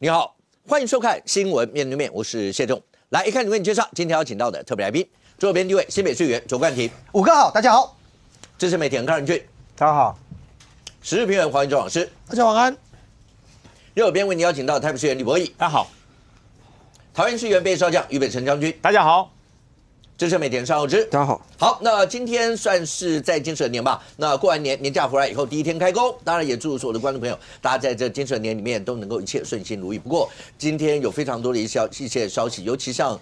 你好，欢迎收看《新闻面对面》，我是谢仲。来，一看就为你介绍今天要请到的特别来宾，左边第一位新北市议员卓冠廷，五哥好，大家好；资深媒体人康仁俊，大家好；时事评论黄云忠老师，大家晚安；右边为你邀请到台北市议员李博义，大家好；桃园市议员备少将俞北辰将军，大家好；资深媒体人尚厚之，大家好。好，那今天算是在金蛇年吧。那过完年假回来以后，第一天开工，当然也祝所有的观众朋友，大家在这金蛇年里面都能够一切顺心如意。不过今天有非常多的一些消息，尤其像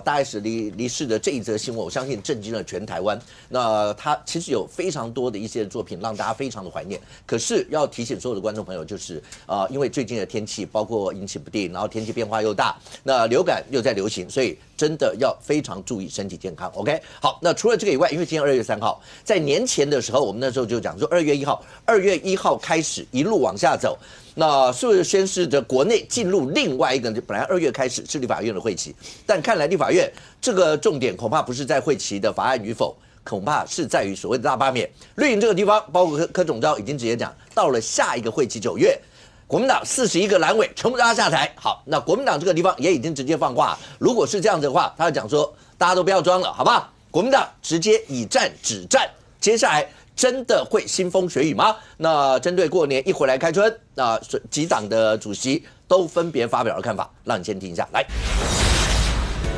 大 S 离世的这一则新闻，我相信震惊了全台湾。那他其实有非常多的一些作品让大家非常的怀念。可是要提醒所有的观众朋友，就是因为最近的天气包括阴晴不定，然后天气变化又大，那流感又在流行，所以真的要非常注意身体健康。OK， 好，那除了这个以外，因为今天2月3号，在年前的时候，我们那时候就讲说2月1号开始一路往下走。那是不是宣示着国内进入另外一个？本来2月开始是立法院的会期，但看来立法院这个重点恐怕不是在会期的法案与否，恐怕是在于所谓的大罢免。绿营这个地方，包括柯总召已经直接讲，到了下一个会期9月，国民党41个蓝委全部让他下台。好，那国民党这个地方也已经直接放话，如果是这样子的话，他就讲说大家都不要装了，好吧？国民党直接以战止战，接下来真的会腥风血雨吗？那针对过年一回来开春，那几党的主席都分别发表了看法，让你先听一下。来，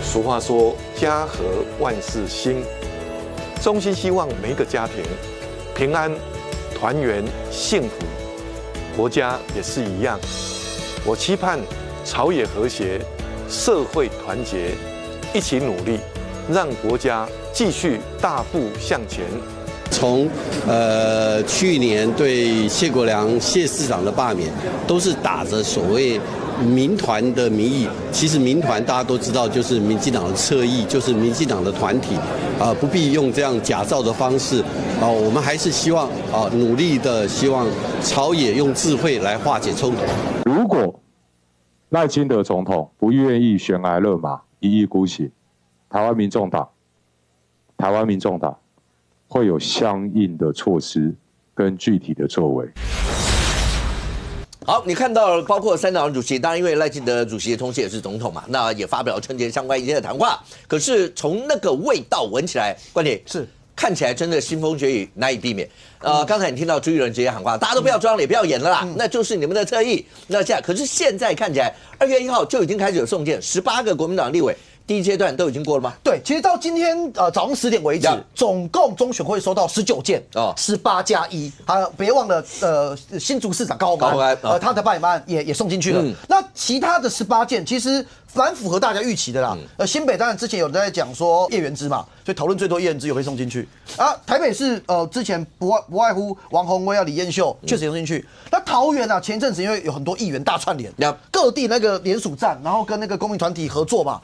俗话说家和万事兴，衷心希望每一个家庭平安、团圆、幸福，国家也是一样。我期盼朝野和谐，社会团结，一起努力，让国家继续大步向前。从去年对谢国良谢市长的罢免，都是打着所谓民团的名义。其实民团大家都知道，就是民进党的侧翼，就是民进党的团体，不必用这样假造的方式。我们还是希望努力的希望朝野用智慧来化解冲突。如果赖清德总统不愿意悬崖勒马、一意孤行，台湾民众党会有相应的措施跟具体的作为。好，你看到了，包括3党主席，当然因为赖清德主席同时也是总统嘛，那也发表了春节相关一些的谈话。可是从那个味道闻起来，冠廷是看起来真的腥风血雨，难以避免。刚才你听到朱立伦直接喊话，大家都不要装了，也不要演了啦，那就是你们的侧翼。可是现在看起来，2月1号就已经开始有送件，18个国民党立委。第一阶段都已经过了吗？对，其实到今天早上10点为止，总共中选会收到19件，18+1，还有别忘了新竹市长高虹安，他的罢免案也送进去了。那其他的18件其实蛮符合大家预期的啦。新北当然之前有人在讲说叶元之嘛，所以讨论最多叶元之有被送进去啊。台北市之前不外乎王宏威李彦秀确实也送进去。那桃园啊，前一阵子因为有很多议员大串联，各地那个联署站，然后跟那个公民团体合作嘛。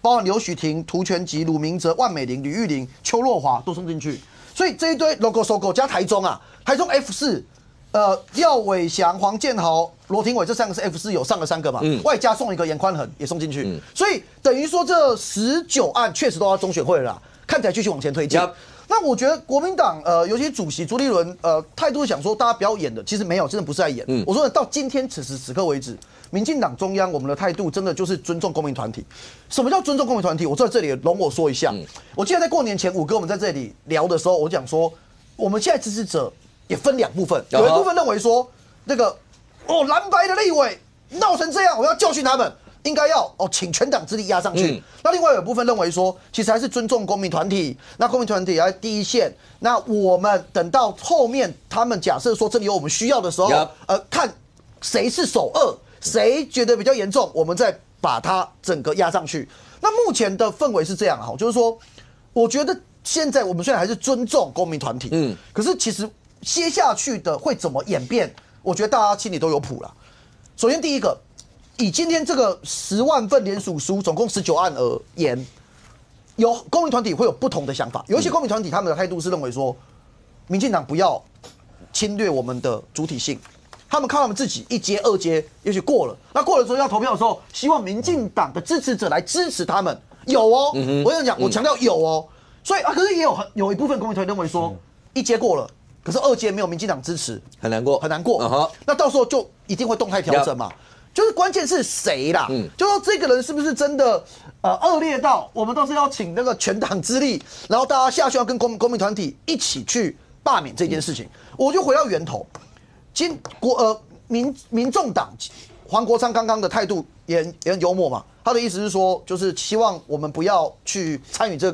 包含刘许廷、涂全吉、鲁明哲、万美玲、吕玉玲、邱若华都送进去，所以这一堆 logo 收购加台中啊，台中 F4，廖伟翔、黄建豪、罗廷伟这3个是 F4有上了3个嘛，外加送一个严宽恒也送进去，所以等于说这19案确实都要中选会了啦，看起来继续往前推进。那我觉得国民党尤其主席朱立伦态度是想说大家不要演的，其实没有，真的不是在演。我说到今天此时此刻为止，民进党中央我们的态度真的就是尊重公民团体。什么叫尊重公民团体？我在这里容我说一下。我记得在过年前5哥我们在这里聊的时候，我讲说我们现在支持者也分2部分，有一部分认为说那个蓝白的立委闹成这样，我要教训他们。应该要请全党之力压上去。那另外有部分认为说，其实还是尊重公民团体，那公民团体也在第一线。那我们等到后面他们假设说这里有我们需要的时候，看谁是首恶，谁觉得比较严重，我们再把它整个压上去。那目前的氛围是这样哈，就是说，我觉得现在我们虽然还是尊重公民团体，可是其实接下去的会怎么演变，我觉得大家心里都有谱了。首先第一个。以今天这个10万份联署书，总共19案而言，有公民团体会有不同的想法。有一些公民团体他们的态度是认为说，民进党不要侵略我们的主体性，他们靠他们自己1阶2阶，也许过了，那过了之后要投票的时候，希望民进党的支持者来支持他们，有哦，我跟你讲，我强调有哦。所以可是也有一部分公民团体认为说，1阶过了，可是2阶没有民进党支持，很难过，很难过。那到时候就一定会动态调整嘛。就是关键是谁啦？就说这个人是不是真的恶劣到我们都是要请那个全党之力，然后大家下去要跟公民团体一起去罢免这件事情。我就回到源头，民众党黄国昌刚刚的态度也很幽默嘛，他的意思是说，就是希望我们不要去参与这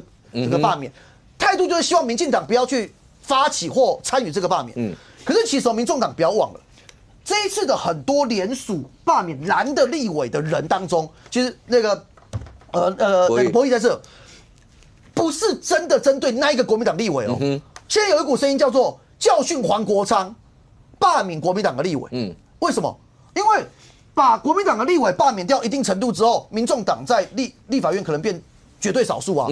个罢免，态度就是希望民进党不要去发起或参与这个罢免。可是其实民众党不要忘了。这一次的很多联署罢免蓝的立委的人当中，其实那个博弈在这，不是真的针对那一个国民党立委哦。现在有一股声音叫做教训黄国昌，罢免国民党的立委。为什么？因为把国民党的立委罢免掉一定程度之后，民众党在立法院可能变绝对少数啊。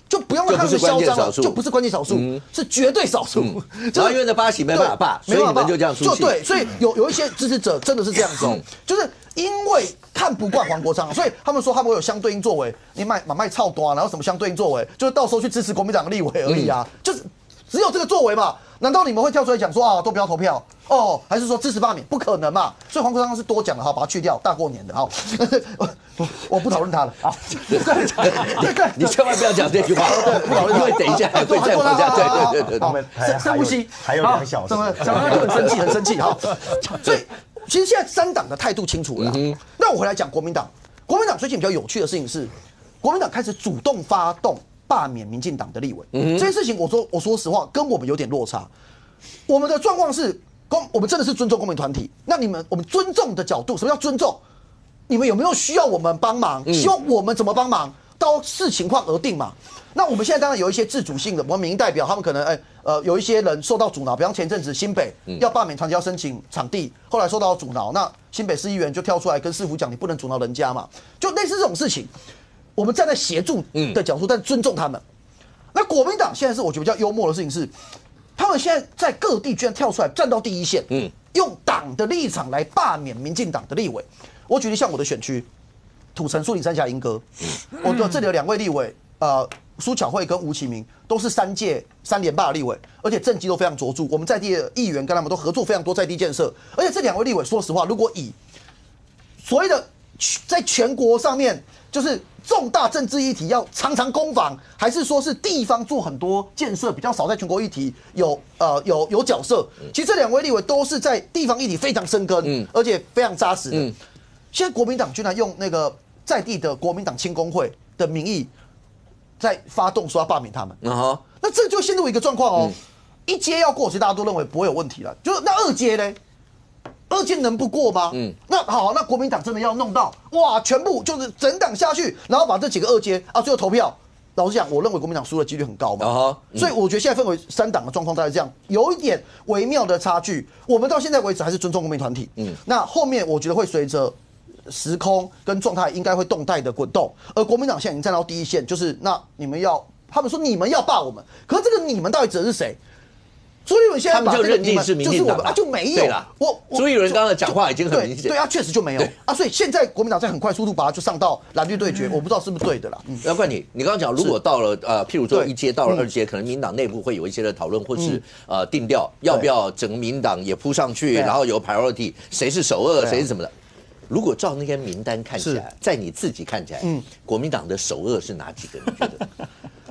就不用让他们嚣张了，就不是关键少数，是绝对少数。然后因为那巴西没办法罢，所以你们就这样出气。就对，所以有一些支持者真的是这样子哦，就是因为看不惯黄国昌，所以他们说他们会有相对应作为，你卖操多，然后什么相对应作为，就是到时候去支持国民党的立委而已啊，就是只有这个作为嘛。难道你们会跳出来讲说啊，都不要投票哦？还是说支持罢免？不可能嘛！所以黄国昌是多讲了，好，把它去掉，大过年的，好，我不讨论他了，好。你千万不要讲这句话，不讨论，因为等一下还会再往下。对，好，深呼吸，还有2小时，讲完就很生气，好。所以其实现在3党的态度清楚了。那我回来讲国民党，国民党最近比较有趣的事情是，国民党开始主动发动罢免民进党的立委，这件事情我说实话跟我们有点落差。我们的状况是，我们真的是尊重公民团体。那我们尊重的角度，什么叫尊重？你们有没有需要我们帮忙？希望我们怎么帮忙？到视情况而定嘛。那我们现在当然有一些自主性的，我们民意代表他们可能有一些人受到阻挠，比方前阵子新北要罢免团体要申请场地，后来受到阻挠，那新北市议员就跳出来跟市府讲，你不能阻挠人家嘛，就类似这种事情。我们站在协助的角度，但尊重他们。那国民党现在是我觉得比较幽默的事情是，他们现在在各地居然跳出来站到第一线，用党的立场来罢免民进党的立委。我举例像我的选区，土城、树林、三峡、莺歌，我的这里有2位立委，苏巧慧跟吴启明都是3届3连霸的立委，而且政绩都非常卓著。我们在地的议员跟他们都合作非常多在地建设，而且这2位立委说实话，如果以所谓的在全国上面就是重大政治议题要常常攻防，还是说是地方做很多建设比较少，在全国议题有角色？其实这2位立委都是在地方议题非常深耕，而且非常扎实的。现在国民党居然用那个在地的国民党青工会的名义，在发动说要罢免他们。那这就陷入一个状况哦，1阶要过，其实大家都认为不会有问题了，就是那2阶呢？2阶能不过吗？那好，那国民党真的要弄到哇，全部就是整党下去，然后把这几个2阶啊，最后投票。老实讲，我认为国民党输的几率很高嘛。所以我觉得现在分为3党的状况大概这样，有一点微妙的差距。我们到现在为止还是尊重公民团体。那后面我觉得会随着时空跟状态应该会动态的滚动，而国民党现在已经站到第一线，就是那他们说你们要罢我们，可是这个你们到底指的是谁？朱立伦现在把这个你们就是我们啊，就没有了。朱立伦刚刚讲话已经很明显，对啊，确实就没有啊，所以现在国民党在很快速度把它就上到蓝绿对决，我不知道是不是对的啦。要不然你刚刚讲，如果到了譬如说1阶到了2阶，可能民党内部会有一些的讨论，或是定调要不要整个民党也扑上去，然后有 priority， 谁是首2，谁是什么的。如果照那些名单看起来，在你自己看起来，国民党的首2是哪几个？你觉得？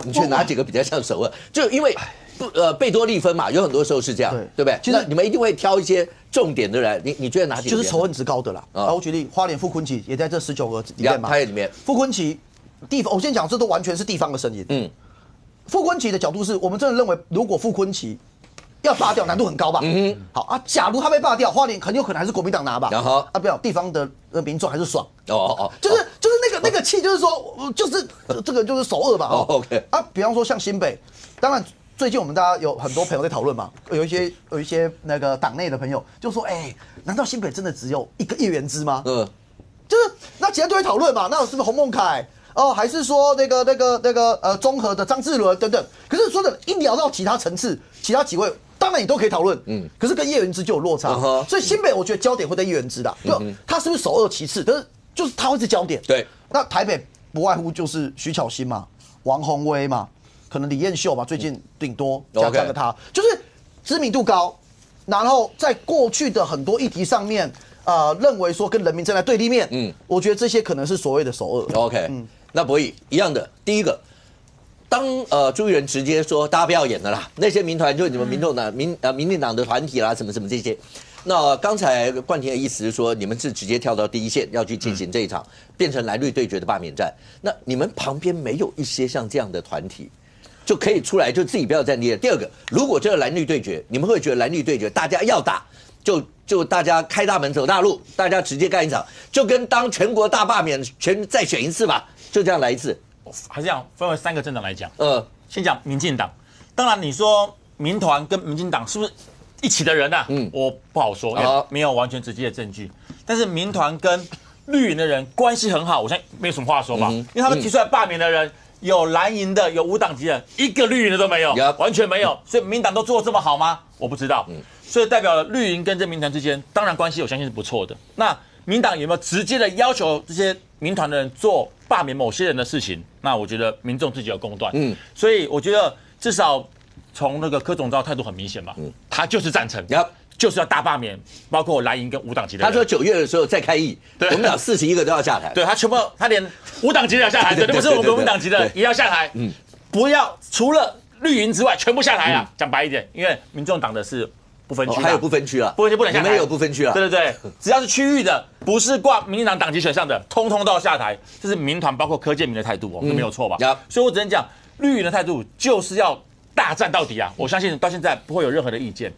你觉得哪几个比较像首2？就因为贝多利分嘛，有很多时候是这样，对不对？其实你们一定会挑一些重点的人，你觉得哪几个？就是仇恨值高的啦。我举例，花莲傅昆萁也在这19个里面嘛，他也里面。傅昆萁地方，我先讲，这都完全是地方的声音。傅昆萁的角度是我们真的认为，如果傅昆萁要罢掉，难度很高吧？好啊，假如他被罢掉，花莲很有可能还是国民党拿吧？不要地方的民众还是爽。就是那个气，就是说，就是这个就是首2嘛。OK 啊，比方说像新北，当然。最近我们大家有很多朋友在讨论嘛，有一些那个党内的朋友就说，难道新北真的只有1个叶元之吗？就是那其他都会讨论嘛，那是不是洪孟凯还是说那个中和的张志伦等等？可是说的一聊到其他层次，其他几位当然你都可以讨论，可是跟叶元之就有落差，所以新北我觉得焦点会在叶元之的，就他是不是首2其次，但是就是他会是焦点。对，那台北不外乎就是徐巧芯嘛，王宏威嘛。可能李彦秀嘛，最近顶多加个他，就是知名度高，然后在过去的很多议题上面，认为说跟人民站在对立面，我觉得这些可能是所谓的首恶。OK，那博弈一样的，第一个。当朱立伦直接说大家不要演了啦，那些民团就你们民众党、民进党的团体啦，什么什么这些。那刚才冠廷的意思是说，你们是直接跳到第一线要去进行这一场变成蓝绿对决的罢免战。那你们旁边没有一些像这样的团体，就可以出来就自己不要站立了。第二个，如果这个蓝绿对决，你们会觉得蓝绿对决大家要打，就大家开大门走大路，大家直接干一场，就跟当全国大罢免再选一次吧，就这样来一次。还是这样分为3个政党来讲，先讲民进党。当然你说民团跟民进党是不是一起的人啊？我不好说，也没有完全直接的证据。但是民团跟绿营的人关系很好，我现在没有什么话说嘛，因为他们提出来罢免的人有蓝营的，有无党籍的，一个绿营的都没有，完全没有。所以民党都做得这么好吗？我不知道。所以代表了绿营跟这民团之间，当然关系我相信是不错的。那民党有没有直接的要求这些民团的人做罢免某些人的事情？那我觉得民众自己有公断。所以我觉得至少从那个柯总召态度很明显嘛，他就是赞成，就是要大罢免，包括蓝营跟无党籍的人。他说9月的时候再开议，我们党41个都要下台。对他全部，他连无党籍的要下台，对，不是我们无党籍的也要下台。不要除了绿营之外全部下台啊！讲白一点，因为民众党的是。不分区、还有不分区啊，不分区不能下台。你们有不分区啊？对对对，只要是区域的，不是挂民进党党籍选项的，通通都要下台。这是民团包括柯建铭的态度哦，这没有错吧？所以我只能讲，绿营的态度就是要大战到底啊！我相信到现在不会有任何的意见。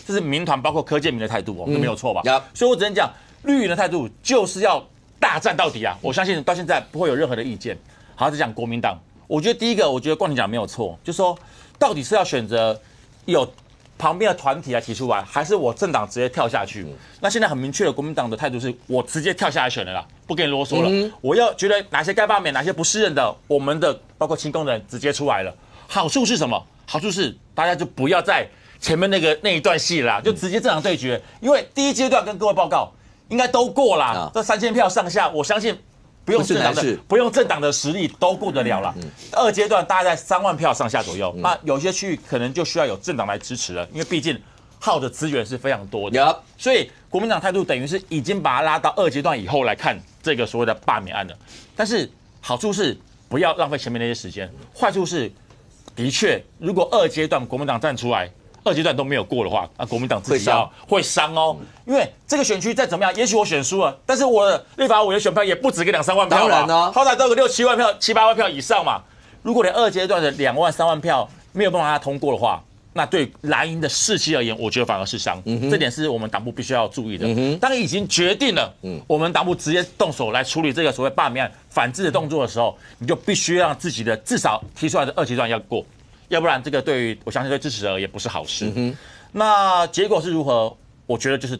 这是民团包括柯建铭的态度哦，这没有错吧？所以我只能讲，绿营的态度就是要大战到底啊！我相信到现在不会有任何的意见。好，再讲国民党，我觉得第一个，我觉得冠廷讲没有错，就是说到底是要选择有旁边的团体来提出来，还是我政党直接跳下去？那现在很明确的，国民党的态度是我直接跳下来选了啦，不跟你啰嗦了。我要觉得哪些该罢免，哪些不适任的，我们的包括亲共的人直接出来了。好处是什么？好处是大家就不要再前面那一段戏啦，就直接政党对决。因为第一阶段跟各位报告应该都过啦，这3000票上下，我相信不用政党的实力都过得了啦。2阶段大概在3万票上下左右，那有些区域可能就需要有政党来支持了，因为毕竟耗的资源是非常多的。所以国民党态度等于是已经把它拉到2阶段以后来看这个所谓的罢免案了。但是好处是不要浪费前面那些时间，坏处是的确如果2阶段国民党站出来，2阶段都没有过的话，那国民党自己会伤哦，因为这个选区再怎么样，也许我选输了，但是我的立法委员选票也不止个2-3万票嘛，当然呢，好歹都有个6-7万票、7-8万票以上嘛。如果连2阶段的2万、3万票没有办法让它通过的话，那对蓝营的士气而言，我觉得反而是伤。这点是我们党部必须要注意的。当已经决定了，我们党部直接动手来处理这个所谓罢免案、反制的动作的时候，你就必须让自己的至少提出来的2阶段要过。要不然，这个对于我相信对支持者也不是好事。那结果是如何？我觉得就是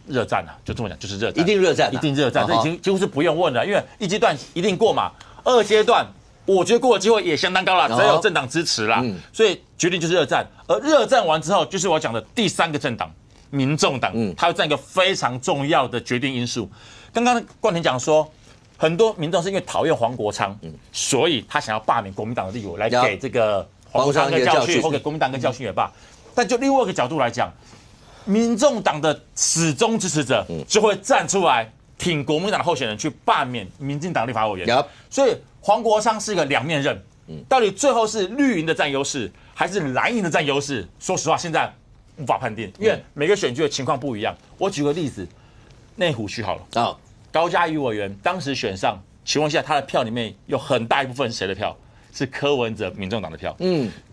热战啊，就这么讲，就是热战，一定热战，一定热战，这已经几乎是不用问了，因为1阶段一定过嘛，2阶段我觉得过的机会也相当高了，只要有政党支持啦，所以决定就是热战。而热战完之后，就是我讲的第3个政党，民众党，它会占一个非常重要的决定因素。刚刚冠廷讲说，很多民众是因为讨厌黄国昌，所以他想要罢免国民党的立委，来给这个黄国昌一个教训，或给国民党一个教训也罢。但就另外一个角度来讲，民众党的始终支持者就会站出来挺国民党的候选人去罢免民进党立法委员。所以黄国昌是一个2面刃，到底最后是绿营的占优势，还是蓝营的占优势？说实话，现在无法判定，因为每个选区的情况不一样。我举个例子，内湖区好了，高嘉瑜委员当时选上，请问一下，他的票里面有很大一部分是谁的票？是柯文哲民众党的票。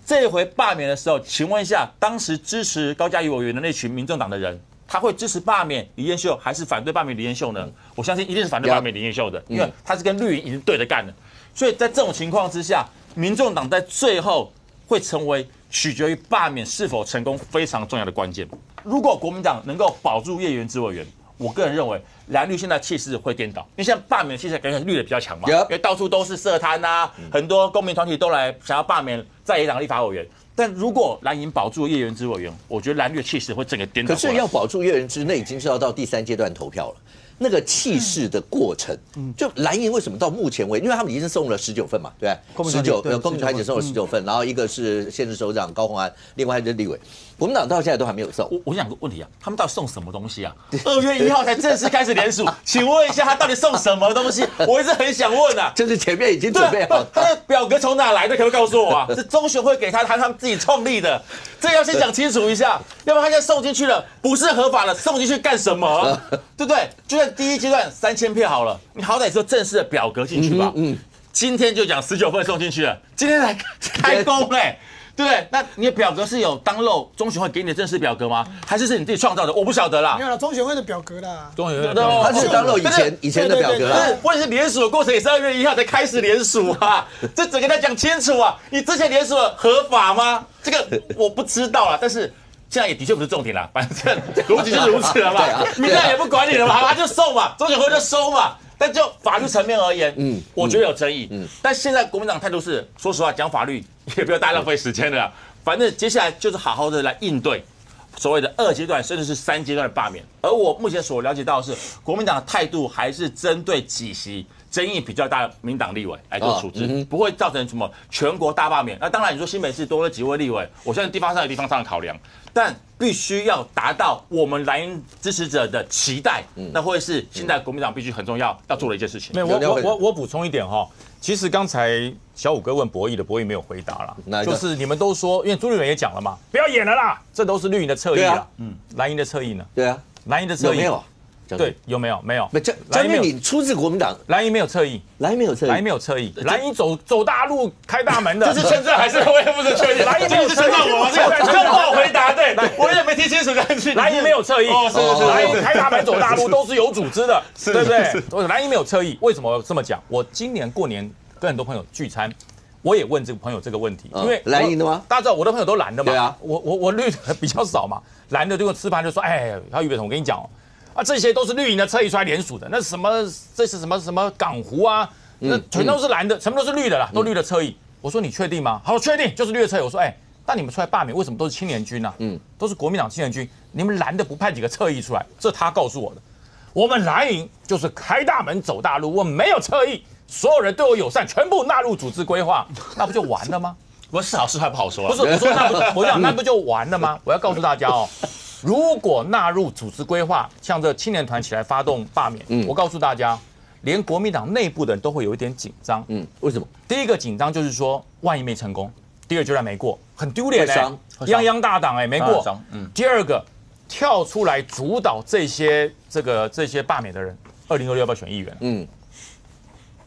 这一回罢免的时候，请问一下，当时支持高嘉瑜委员的那群民众党的人，他会支持罢免李彦秀，还是反对罢免李彦秀呢？我相信一定是反对罢免李彦秀的，因为他是跟绿营已经对着干了。所以在这种情况之下，民众党在最后会成为取决于罢免是否成功非常重要的关键。如果国民党能够保住叶元之委员，我个人认为蓝绿现在气势会颠倒，因为现在罢免的气势感觉绿的比较强嘛，因为到处都是社摊啊，很多公民团体都来想要罢免在野党立法委员。但如果蓝营保住叶元之委员，我觉得蓝绿的气势会整个颠倒。可是要保住叶元之，那已经是要到第3阶段投票了。那个气势的过程，就蓝营为什么到目前为止，因为他们已经送了19份嘛，对不对？公民团体送了19份，然后一个是县市首长高虹安，另外就是立委，国民党到现在都还没有送。我想个问题啊，他们到底送什么东西啊？2月1号才正式开始联署，请问一下，他到底送什么东西？我一直很想问啊，就是前面已经准备好，他的表格从哪来的？可不可以告诉我啊？是中选会给他们自己创立的，这要先讲清楚一下，要不然他现在送进去了，不是合法的，送进去干什么？对不对？就算第一阶段3000票好了，你好歹是正式的表格进去吧。今天就讲19份送进去了，今天才开工嘞。对不对？那你的表格是有当漏中选会给你的正式表格吗？还是你自己创造的？我不晓得啦。没有了，中选会的表格啦。中选会他是当漏以前的表格啦。或者是联署的过程也是2月1号才开始联署啊，这整个要讲清楚啊。你之前联署的合法吗？这个我不知道啦，但是现在也的确不是重点啦，反正逻辑就是如此了嘛。民调也不管你了嘛，他就送嘛，中选会就收嘛。但就法律层面而言，我觉得有争议。但现在国民党态度是，说实话，讲法律也不要大家浪费时间了啦。反正接下来就是好好的来应对所谓的2阶段甚至是3阶段的罢免。而我目前所了解到的是，国民党的态度还是针对几席争议比较大的民党立委来做处置，不会造成什么全国大罢免。那当然，你说新北市多了几位立委，我相信地方上有地方上的考量，但必须要达到我们蓝营支持者的期待，那会是现在国民党必须很重要要做的一件事情。没有，我补充一点哈，其实刚才小武哥问博弈的，博弈没有回答啦，就是你们都说，因为朱立伦也讲了嘛，不要演了啦，这都是绿营的侧翼啦，蓝营的侧翼呢？对啊，蓝营的侧翼有没有？对，有没有？没有。江俊你出自国民党，蓝营没有侧翼，蓝营没有侧翼，蓝营没有侧翼，蓝营走大路开大门的，这是称赞还是我也不是确定？蓝营没有侧翼，这个我回答对，我也没听清楚。蓝营没有侧翼，是，蓝营开大门走大路都是有组织的，对不对？蓝营没有侧翼，为什么这么讲？我今年过年跟很多朋友聚餐。我也问这个朋友这个问题，因为蓝营的吗？大家知道我的朋友都蓝的嘛，对啊，我绿的比较少嘛，蓝的就吃饭就说，哎，他俞北辰，我跟你讲哦，这些都是绿营的侧翼出来联署的，那什么这是什么港湖啊，那全都是蓝的，全部都是绿的啦，都绿的侧翼。我说你确定吗？好，确定，就是绿的侧翼。我说，哎，那你们出来罢免为什么都是青年军啊？都是国民党青年军，你们蓝的不派几个侧翼出来？这他告诉我的。我们蓝营就是开大门走大路，我们没有侧翼。所有人对我友善，全部纳入组织规划，那不就完了吗？我是好是坏不好说。不是，我说那不就完了吗？我要告诉大家哦，如果纳入组织规划，像这青年团起来发动罢免，我告诉大家，连国民党内部的人都会有一点紧张。为什么？第一个紧张就是说，万一没成功，第二阶段没过，很丢脸哎，泱泱大党哎没过。第二个，跳出来主导这些罢免的人，2026要不要选议员？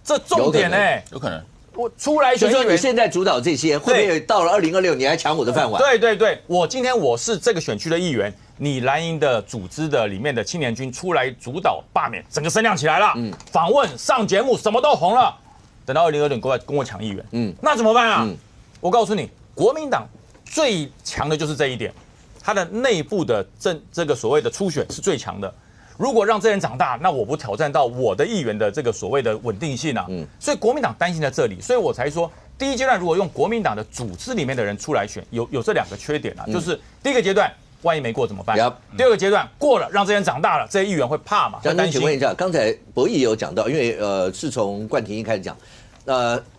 这重点呢，有可能。我出来选议员，你现在主导这些，会不会到了2026你还抢我的饭碗？对，我今天我是这个选区的议员，你蓝营的组织的里面的青年军出来主导罢免，整个声量起来了，访问上节目什么都红了。等到2026过来跟我抢议员，那怎么办啊？我告诉你，国民党最强的就是这一点，它的内部的这个所谓的初选是最强的。如果让这人长大，那我不挑战到我的议员的这个所谓的稳定性啊？所以国民党担心在这里，所以我才说，第一阶段如果用国民党的组织里面的人出来选，有这2个缺点啊，就是第一个阶段万一没过怎么办？第二个阶段过了，让这人长大了，这些议员会怕嘛？将军，请问一下，刚才博弈也有讲到，因为是从冠廷一开始讲。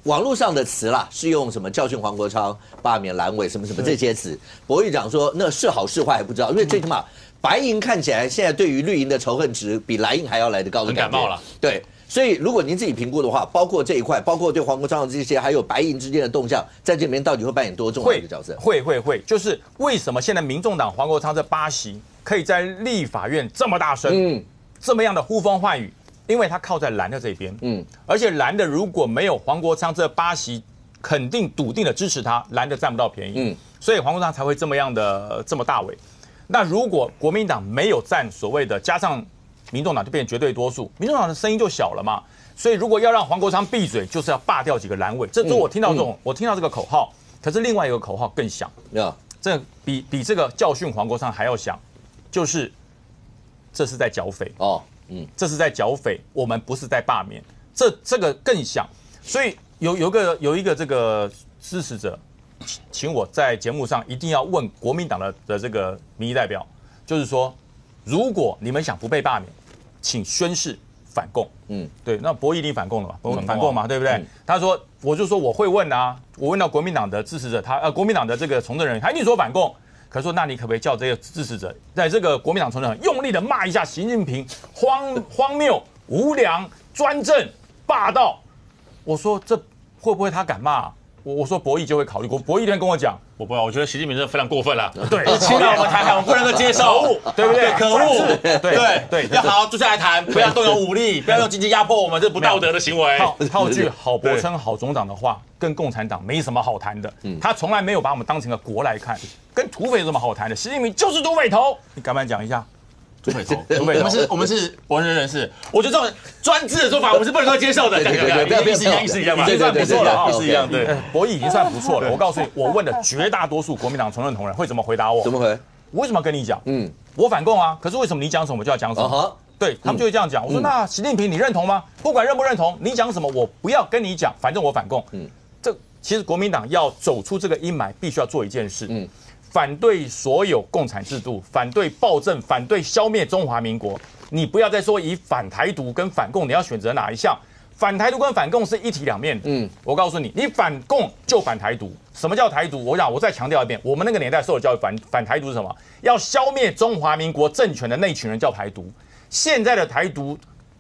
网络上的词啦，是用什么教训黄国昌、罢免蓝委什么这些词。博弈讲说那是好是坏还不知道，因为最起码白营看起来现在对于绿营的仇恨值比蓝营还要来得高的感觉，很感冒了。对，所以如果您自己评估的话，包括这一块，包括对黄国昌的这些，还有白营之间的动向，在这里面到底会扮演多重要的一个角色？会，就是为什么现在民众党黄国昌这8席可以在立法院这么大声，这么样的呼风唤雨？因为他靠在蓝的这边，而且蓝的如果没有黄国昌这8席，肯定笃定的支持他，蓝的占不到便宜，所以黄国昌才会这么样的这么大尾。那如果国民党没有占所谓的，加上民众党就变绝对多数，民众党的声音就小了嘛。所以如果要让黄国昌闭嘴，就是要罢掉几个蓝委。这我听到我听到这个口号，可是另外一个口号更响，这比这个教训黄国昌还要响，就是这是在剿匪哦。这是在剿匪，我们不是在罢免，这个更响。所以有一个这个支持者，请我在节目上一定要问国民党的这个民意代表，就是说，如果你们想不被罢免，请宣誓反共。对，那博弈一定反共了嘛，反共嘛，对不对？他说，我就说我会问啊，我问到国民党的支持者，国民党的这个从政人员，他一定说反共。可是说，那你可不可以叫这些支持者，在这个国民党从政人员用力的骂一下习近平荒谬、无良、专政、霸道？我说这会不会他敢骂？我说博弈就会考虑过，博弈那天跟我讲，我不知道，我觉得习近平真的非常过分了，对，侵扰我们台海，我们不能够接受，对不对？可恶，对，要好好坐下来谈，不要动用武力，不要用经济压迫我们，这不道德的行为。套句郝柏村郝总长的话，跟共产党没什么好谈的，他从来没有把我们当成个国来看，跟土匪有什么好谈的？习近平就是土匪头，你敢不敢讲一下？土匪头，我们是文人人士，我觉得这种专制的做法，我们是不能够接受的。意思一样嘛，已经算不错了，意思一样。对，博弈已经算不错了。我告诉你，我问的绝大多数国民党从政同仁会怎么回答我？怎么回？我为什么要跟你讲？我反共啊，可是为什么你讲什么我就要讲什么？对他们就会这样讲。我说那习近平你认同吗？不管认不认同，你讲什么我不要跟你讲，反正我反共。这其实国民党要走出这个阴霾，必须要做一件事。反对所有共产制度，反对暴政，反对消灭中华民国。你不要再说以反台独跟反共，你要选择哪一项？反台独跟反共是一体两面的。我告诉你，你反共就反台独。什么叫台独？我再强调一遍，我们那个年代受的教育，反台独是什么？要消灭中华民国政权的那群人叫台独。现在的台独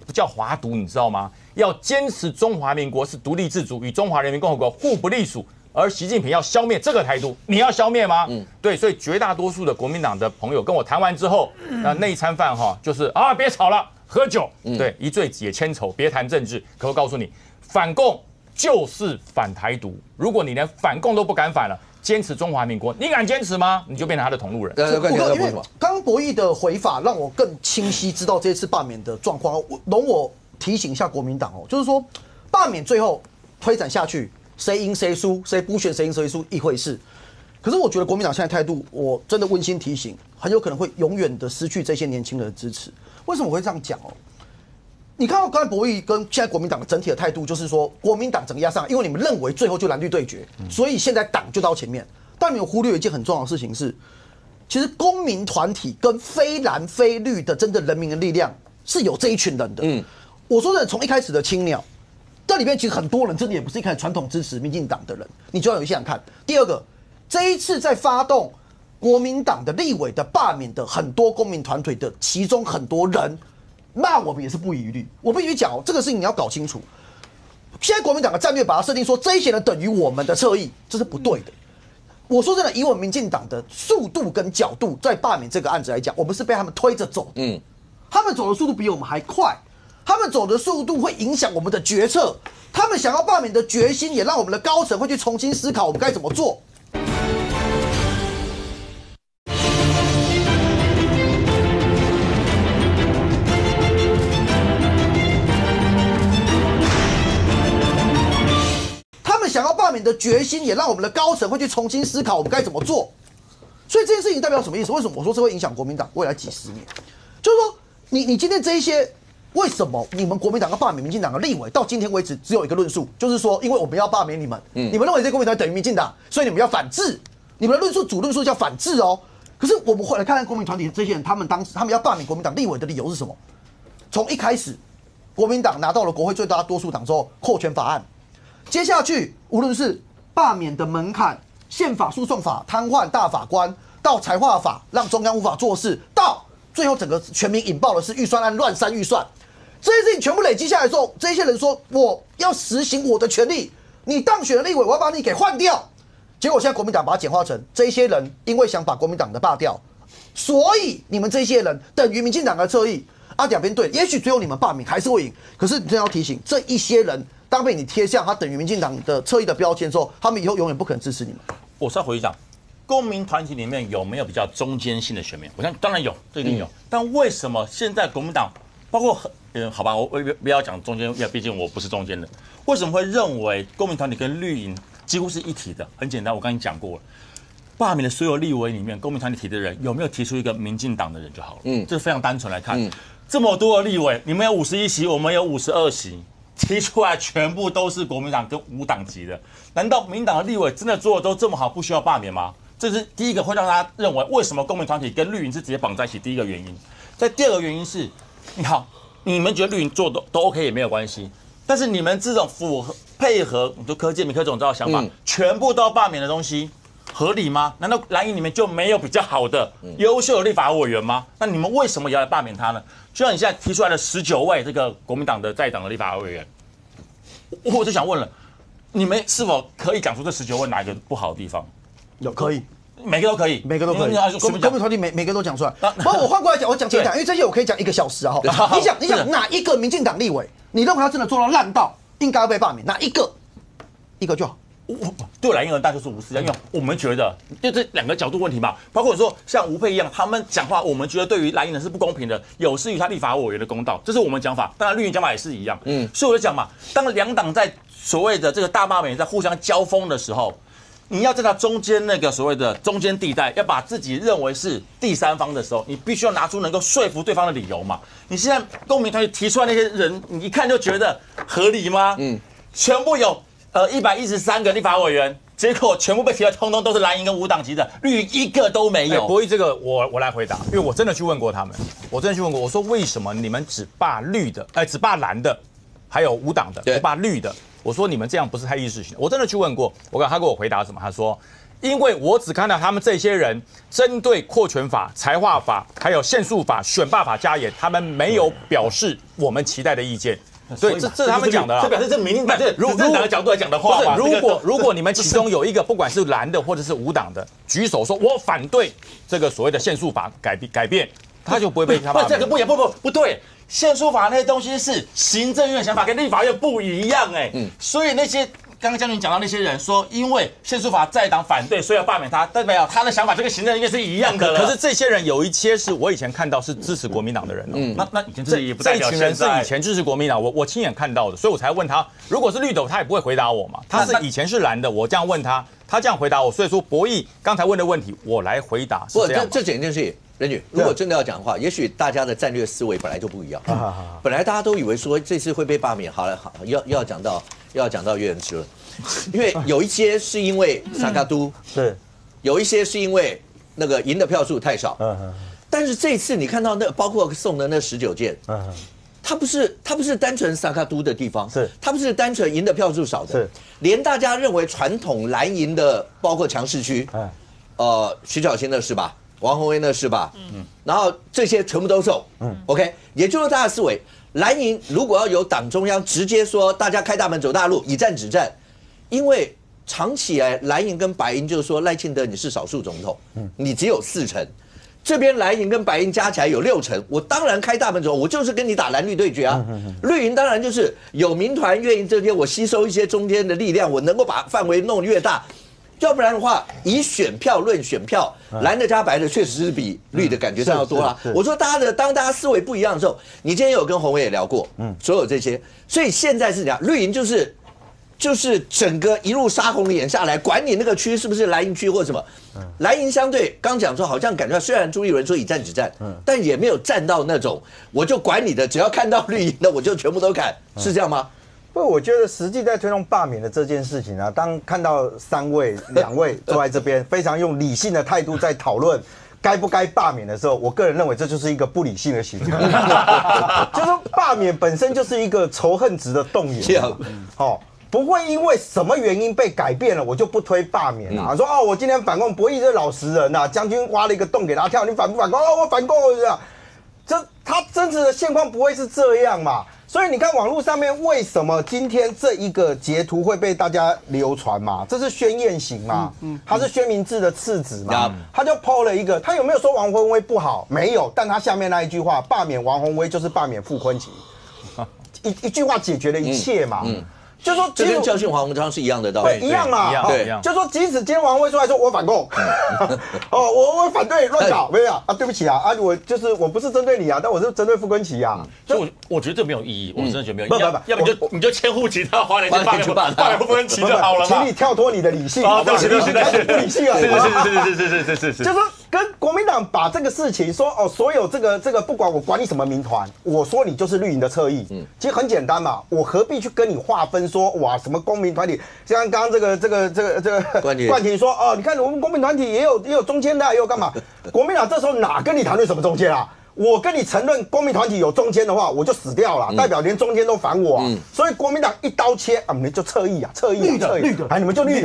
不叫华独，你知道吗？要坚持中华民国是独立自主，与中华人民共和国互不隶属。而习近平要消灭这个台独，你要消灭吗？对，所以绝大多数的国民党的朋友跟我谈完之后，那一餐饭就是别吵了，喝酒，对，一醉解千愁，别谈政治。可我告诉你，反共就是反台独。如果你连反共都不敢反了，坚持中华民国，你敢坚持吗？你就变成他的同路人。因为刚刚博弈的回法让我更清晰知道这次罢免的状况。容我提醒一下国民党就是说罢免最后推展下去。谁赢谁输，谁不选谁赢谁输一回事。可是我觉得国民党现在态度，我真的温馨提醒，很有可能会永远的失去这些年轻人的支持。为什么我会这样讲你看到刚才博弈跟现在国民党的整体的态度，就是说国民党整个压上，因为你们认为最后就蓝绿对决，所以现在党就到前面。但你有忽略一件很重要的事情是，其实公民团体跟非蓝非绿的真的人民的力量是有这一群人的。我说的从一开始的青鸟。这里面其实很多人真的也不是一开始传统支持民进党的人，你就要有一些想看。第二个，这一次在发动国民党的立委的罢免的很多公民团体的其中很多人骂我们也是不遗余力。我必须讲这个事情你要搞清楚。现在国民党的战略把它设定说这一些人等于我们的侧翼，这是不对的。我说真的，以我们民进党的速度跟角度，在罢免这个案子来讲，我们是被他们推着走的。他们走的速度比我们还快。他们走的速度会影响我们的决策，他们想要罢免的决心也让我们的高层会去重新思考我们该怎么做。他们想要罢免的决心也让我们的高层会去重新思考我们该怎么做。所以这件事情代表什么意思？为什么我说这会影响国民党未来几十年？就是说，你今天这一些。为什么你们国民党要罢免民进党的立委？到今天为止只有一个论述，就是说，因为我们要罢免你们，你们认为这些国民党等于民进党，所以你们要反制。你们的论述主论述叫反制可是我们回来看看国民团体这些人，他们当时他们要罢免国民党立委的理由是什么？从一开始，国民党拿到了国会最大多数党之后，扩权法案，接下去无论是罢免的门槛、宪法诉讼法瘫痪大法官，到财划法让中央无法做事，到最后整个全民引爆的是预算案乱删预算。这些事情全部累积下来之后，这些人说我要实行我的权利，你当选的立委我要把你给换掉。结果现在国民党把它简化成这些人因为想把国民党的罢掉，所以你们这些人等于民进党的侧翼。两边对，也许最后你们罢免还是会赢，可是你真的要提醒这一些人，当被你贴上他等于民进党的侧翼的标签之后，他们以后永远不可能支持你们。我是要回去讲，公民团体里面有没有比较中间性的选民？我想当然有，这一定有。但为什么现在国民党包括好吧，我不要讲中间，毕竟我不是中间的。为什么会认为公民团体跟绿营几乎是一体的？很简单，我刚才讲过了，罢免的所有立委里面，公民团体提的人有没有提出一个民进党的人就好了。这是非常单纯来看。这么多的立委，你们有51席，我们有52席，提出来全部都是国民党跟无党籍的。难道民党的立委真的做的都这么好，不需要罢免吗？这是第一个会让大家认为为什么公民团体跟绿营是直接绑在一起第一个原因。在第二个原因是，你好，你们觉得绿营做的都 OK 也没有关系，但是你们这种配合，你说柯建铭、柯总这种想法，全部都要罢免的东西，合理吗？难道蓝营里面就没有比较好的、优秀的立法委员吗？那你们为什么也要来罢免他呢？就像你现在提出来的19位这个国民党的在党的立法委员，我就想问了，你们是否可以讲出这19位哪一个不好的地方？可以。每个都可以，每个都可以。公民团体每个都讲出来。不过我换过来讲，我讲简单，因为这些我可以讲1个小时啊。你讲哪一个民进党立委，你认为他真的做到烂到应该要被罢免？哪一个？一个就好。对我来言，大就是无私，因为我们觉得就这2个角度问题嘛。包括说像吴沛一样，他们讲话，我们觉得对于蓝营人是不公平的，有失于他立法委员的公道，这是我们讲法。当然绿营讲法也是一样。所以我就讲嘛，当2党在所谓的这个大罢免在互相交锋的时候。你要在它中间那个所谓的中间地带，要把自己认为是第三方的时候，你必须要拿出能够说服对方的理由嘛。你现在公民团体提出来那些人，你一看就觉得合理吗？全部有113个立法委员，结果全部被提出来，通通都是蓝营跟无党籍的，绿营一个都没有。博弈这个我来回答，因为我真的去问过他们，我说为什么你们只罢绿的，只罢蓝的，还有无党的，不罢绿的？我说你们这样不是太意识形态。我真的去问过，他给我回答什么？他说，因为我只看到他们这些人针对扩权法、财划法、还有限速法、选罢法加严，他们没有表示我们期待的意见。对，这是他们讲的啦。这表示这民进党如哪个角度来讲的话，如果你们其中有一个不管是蓝的或者是无党的举手说我反对这个所谓的限速法改变，他就不会被他罢免。这个不对。限速法那些东西是行政院想法跟立法院不一样所以那些刚刚将军讲到那些人说，因为限速法在党反对，所以要罢免他，代表他的想法就跟行政院是一样的了。可是这些人有一些是我以前看到是支持国民党的人那以前这也不代表这一群人是以前支持国民党，我亲眼看到的，所以我才问他，如果是绿的，他也不会回答我嘛。他是以前是蓝的，我这样问他，他这样回答我，所以说博弈刚才问的问题，我来回答是这样。这整件事。任宇，如果真的要讲的话，也许大家的战略思维本来就不一样。本来大家都以为说这次会被罢免，好了，要讲到岳元之了，因为有一些是因为萨卡都，是，有一些是因为那个赢的票数太少。但是这次你看到那包括送的那19件，它不是单纯萨卡都的地方，是，它不是单纯赢的票数少的，是，连大家认为传统蓝营的，包括强势区，徐小新的是吧？王宏威那是吧？然后这些全部都送，OK， 也就是大家的思维，蓝营如果要有党中央直接说大家开大门走大路，以战止战，因为长期以来蓝营跟白营就是说赖清德你是少数总统，你只有40%，这边蓝营跟白营加起来有60%，我当然开大门走，我就是跟你打蓝绿对决啊。绿营当然就是有民团愿意这些，我吸收一些中间的力量，我能够把范围弄越大。要不然的话，以选票论选票，蓝的加白的确实是比绿的感觉上要多啦。我说当大家思维不一样的时候，你今天有跟洪伟也聊过，所有这些，所以现在是这样，绿营就是整个一路杀红眼下来，管你那个区是不是蓝营区或什么，蓝营相对刚讲说好像感觉虽然朱立伦说以战止战，但也没有战到那种我就管你的，只要看到绿营的我就全部都砍，是这样吗？不，我觉得实际在推动罢免的这件事情啊，当看到2位坐在这边，非常用理性的态度在讨论该不该罢免的时候，我个人认为这就是一个不理性的行为。就是说罢免本身就是一个仇恨值的动员，不会因为什么原因被改变了，我就不推罢免啊。说我今天反共，博弈这老实人呐，将军挖了一个洞给他跳，你反不反共？我反共，他真实的现况不会是这样嘛？所以你看网络上面为什么今天这一个截图会被大家流传嘛？这是宣彦行嘛？他是宣明智的次子嘛？他就 po 了一个，他有没有说王宏威不好？没有，但他下面那一句话，罢免王宏威就是罢免傅昆萁，一句话解决了一切嘛。就说这跟教训黄鸿章是一样的道理，一样嘛，对，就说即使今天王宏威出来说我反共，我反对乱搞，没有啊，对不起啊，我不是针对你啊，但我是针对傅昆萁啊，所以我觉得这没有意义，我真的觉得没有意义，要不你就迁户其他花莲去罢免傅昆萁就好了嘛，请你跳脱你的理性，对不起，不理性啊，是，就说跟国民党把这个事情说所有这个不管我管你什么民团，我说你就是绿营的侧翼，其实很简单嘛，我何必去跟你划分？说哇，什么公民团体？像刚刚这个冠廷说你看我们公民团体也有中间的，也有干嘛？国民党这时候哪跟你谈论什么中间啊？我跟你承认公民团体有中间的话，我就死掉了，代表连中间都反我啊。所以国民党一刀切啊，你们就侧翼啊，绿的，哎，你们就绿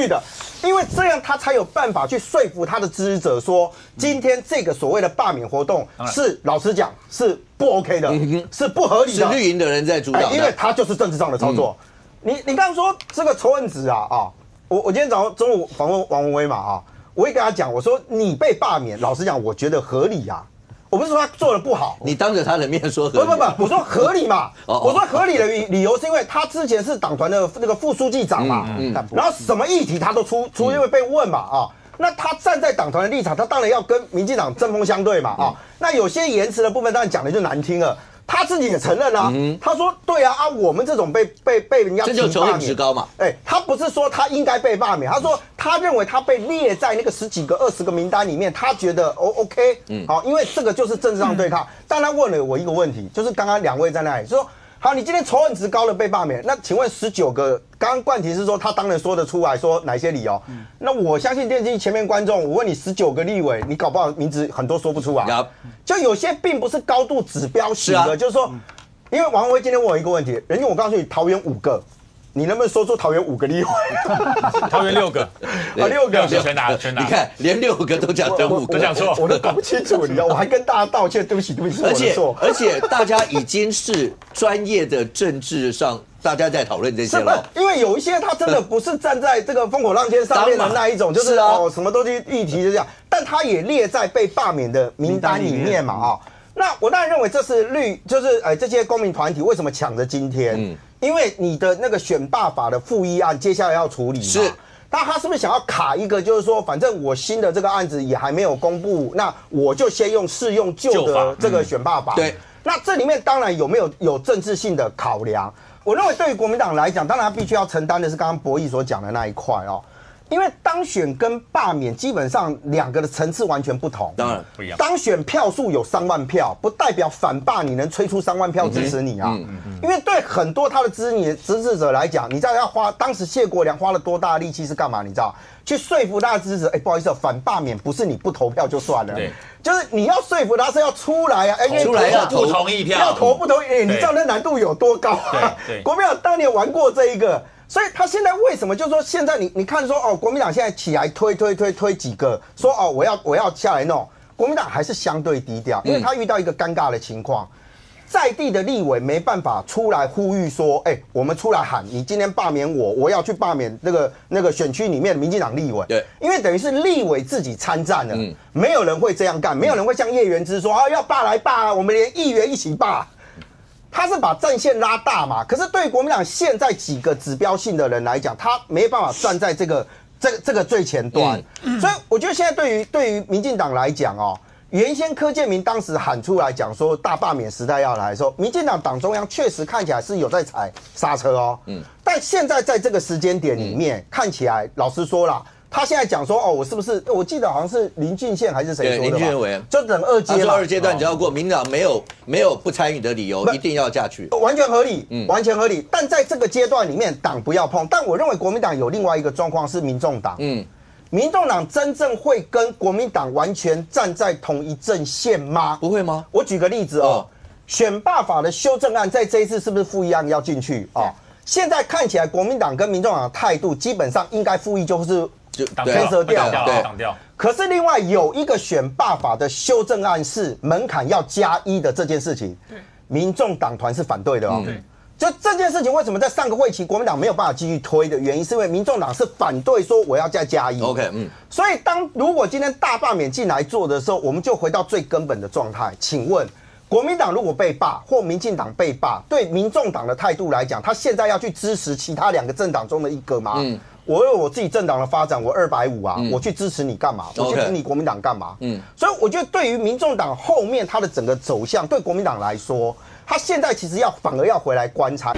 的，因为这样他才有办法去说服他的支持者说，今天这个所谓的罢免活动是老实讲是不 OK 的，是不合理的，是绿营的人在主导的，因为他就是政治上的操作。你刚刚说这个仇恨值啊，我今天中午访问王文威嘛啊，我会跟他讲，我说你被罢免，老实讲，我觉得合理啊。我不是说他做的不好，你当着他的面说合理，不，我说合理嘛。我说合理的理由是因为他之前是党团的那个副书记长嘛，然后什么议题他都出因为被问嘛啊，那他站在党团的立场，他当然要跟民进党针锋相对嘛啊。那有些言辞的部分当然讲的就难听了。他自己也承认啊，他说对啊，我们这种被人家这就仇恨值高嘛。他不是说他应该被罢免，他说他认为他被列在那个10几个、20个名单里面，他觉得OK，好，因为这个就是政治上对抗。当然问了我一个问题，就是刚刚2位在那里说，好，你今天仇恨值高了被罢免，那请问19个，刚刚冠廷是说他当然说得出来说哪些理由，那我相信电视机前面观众，我问你19个立委，你搞不好名字很多说不出来，就有些并不是高度指标型的，就是说，因为王文威今天问我一个问题，人家我告诉你桃园5个。你能不能说出桃园5个立委？桃园6个，6个全拿。你看，连6个都讲成5个，都讲错，我都搞不清楚，你知道，我还跟大家道歉，对不起，是我的错。而且大家已经是专业的政治上，大家在讨论这些了。因为有一些他真的不是站在这个风口浪尖上面的那一种，就是什么东西议题就这样，但他也列在被罢免的名单里面嘛啊。那我当然认为这是就是这些公民团体为什么抢着今天？因为你的那个选罢法的复议案接下来要处理嘛，是，那他是不是想要卡一个，就是说，反正我新的这个案子也还没有公布，那我就先用适用旧的这个选罢法。对，那这里面当然有政治性的考量。我认为对于国民党来讲，当然他必须要承担的是刚刚博弈所讲的那一块哦。因为当选跟罢免基本上2个的层次完全不同，当然不一样。当选票数有3万票，不代表反罢你能催出3万票支持你啊。因为对很多他的支持者来讲，你知道当时谢国良花了多大的力气是干嘛？你知道，去说服他的支持者，不好意思，反罢免不是你不投票就算了，就是你要说服他是要出来啊，出来要不同意票，要投不同意，你知道那难度有多高啊？国民党当年玩过这一个。所以他现在为什么就是说现在你看说国民党现在起来推几个说我要下来弄，国民党还是相对低调，因为他遇到一个尴尬的情况，在地的立委没办法出来呼吁说，我们出来喊你今天罢免我要去罢免那个选区里面的民进党立委，对，因为等于是立委自己参战了，没有人会这样干，没有人会像叶元之说要罢来罢，我们连议员一起罢。他是把战线拉大嘛，可是对于国民党现在几个指标性的人来讲，他没办法站在这个最前端，所以我觉得现在对于民进党来讲原先柯建铭当时喊出来讲说大罢免时代要来的时候，民进党党中央确实看起来是有在踩刹车但现在在这个时间点里面看起来，老实说啦。他现在讲说我是不是？我记得好像是林俊宪还是谁说的吧？林俊宪委员就等2阶嘛。他说2阶段只要过，民进党没有不参与的理由，一定要下去，完全合理，完全合理。但在这个阶段里面，党不要碰。但我认为国民党有另外一个状况是民众党，民众党真正会跟国民党完全站在同一阵线吗？不会吗？我举个例子选罢法的修正案在这一次是不是复议案要进去现在看起来国民党跟民众党的态度基本上应该复议就是cancel掉，挡掉。可是另外有一个选罢法的修正案是门槛要+1的这件事情，民众党团是反对的就这件事情为什么在上个会期国民党没有办法继续推的原因，是因为民众党是反对说我要再+1。OK， 所以如果今天大罢免进来做的时候，我们就回到最根本的状态。请问国民党如果被罢或民进党被罢，对民众党的态度来讲，他现在要去支持其他2个政党中的一个吗？我有我自己政党的发展，我250我去支持你干嘛？我去挺你国民党干嘛？所以我觉得对于民众党后面他的整个走向，对国民党来说，他现在其实反而要回来观察。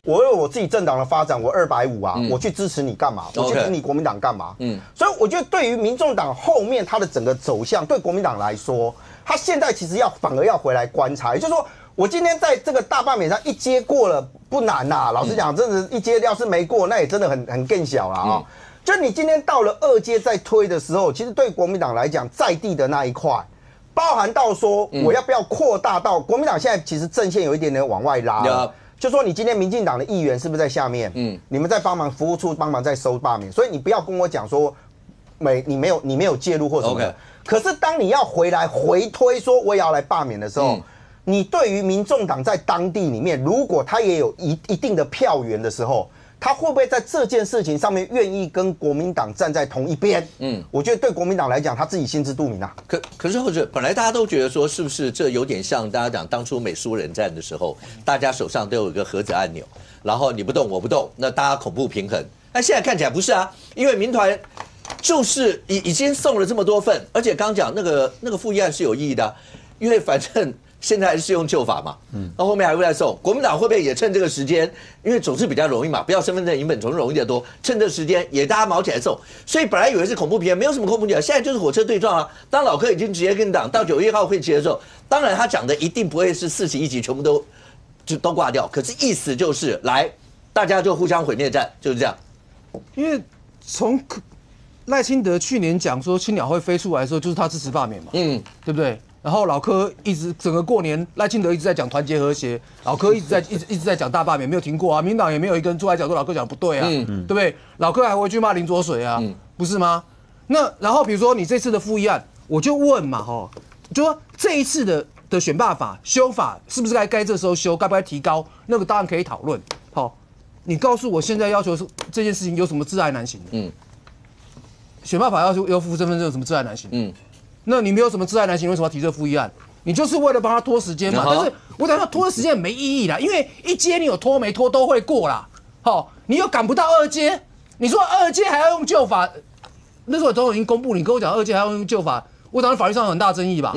我有我自己政党的发展，我250我去支持你干嘛？我去挺你国民党干嘛？所以我觉得对于民众党后面他的整个走向，对国民党来说，他现在其实反而要回来观察，也就是说，我今天在这个大罢免上一阶过了不难呐，老实讲，真的一阶要是没过，那也真的很更小了啊。就你今天到了2阶再推的时候，其实对国民党来讲，在地的那一块，包含到说我要不要扩大到国民党现在其实阵线有一点点往外拉了。就说你今天民进党的议员是不是在下面？你们在帮忙服务处帮忙在收罢免，所以你不要跟我讲说你没有介入或什么的。可是当你要回来回推说我也要来罢免的时候，你对于民众党在当地里面，如果他也有一定的票源的时候，他会不会在这件事情上面愿意跟国民党站在同一边？我觉得对国民党来讲，他自己心知肚明啊。可是或者本来大家都觉得说，是不是这有点像大家讲当初美苏冷战的时候，大家手上都有一个盒子按钮，然后你不动我不动，那大家恐怖平衡。那现在看起来不是啊，因为民团就是已经送了这么多份，而且刚讲那个复议案是有意义的啊，因为反正现在还是适用旧法嘛，那后面还会再送。国民党会不会也趁这个时间，因为总是比较容易嘛，不要身份证影本总是容易得多，趁这时间也大家毛起来送。所以本来以为是恐怖平衡，没有什么恐怖平衡，现在就是火车对撞啊。当老柯已经直接跟党到9月1号会期的时候，当然他讲的一定不会是41集全部都挂掉，可是意思就是来大家就互相毁灭战，就是这样。因为从赖清德去年讲说青鸟会飞出来的时候，就是他支持罢免嘛，对不对？然后老柯一直整个过年，赖清德一直在讲团结和谐，老柯一直在讲大罢免，没有停过啊。民党也没有一个人出来讲说老柯讲不对啊，对不对？老柯还回去骂林濁水啊，不是吗？那然后比如说你这次的复议案，我就问嘛，就说这一次的选罢法修法是不是该这时候修，该不该提高？那个当然可以讨论。你告诉我现在要求这件事情有什么至爱难行的？选罢法要附身份证有什么至爱难行？那你没有什么至爱难行，为什么要提这复议案？你就是为了帮他拖时间嘛。但是我讲他拖的时间也没意义啦，因为1阶你有拖没拖都会过啦。你又赶不到2阶，你说2阶还要用旧法，那时候都已经公布，你跟我讲2阶还要用旧法，我讲法律上有很大争议吧？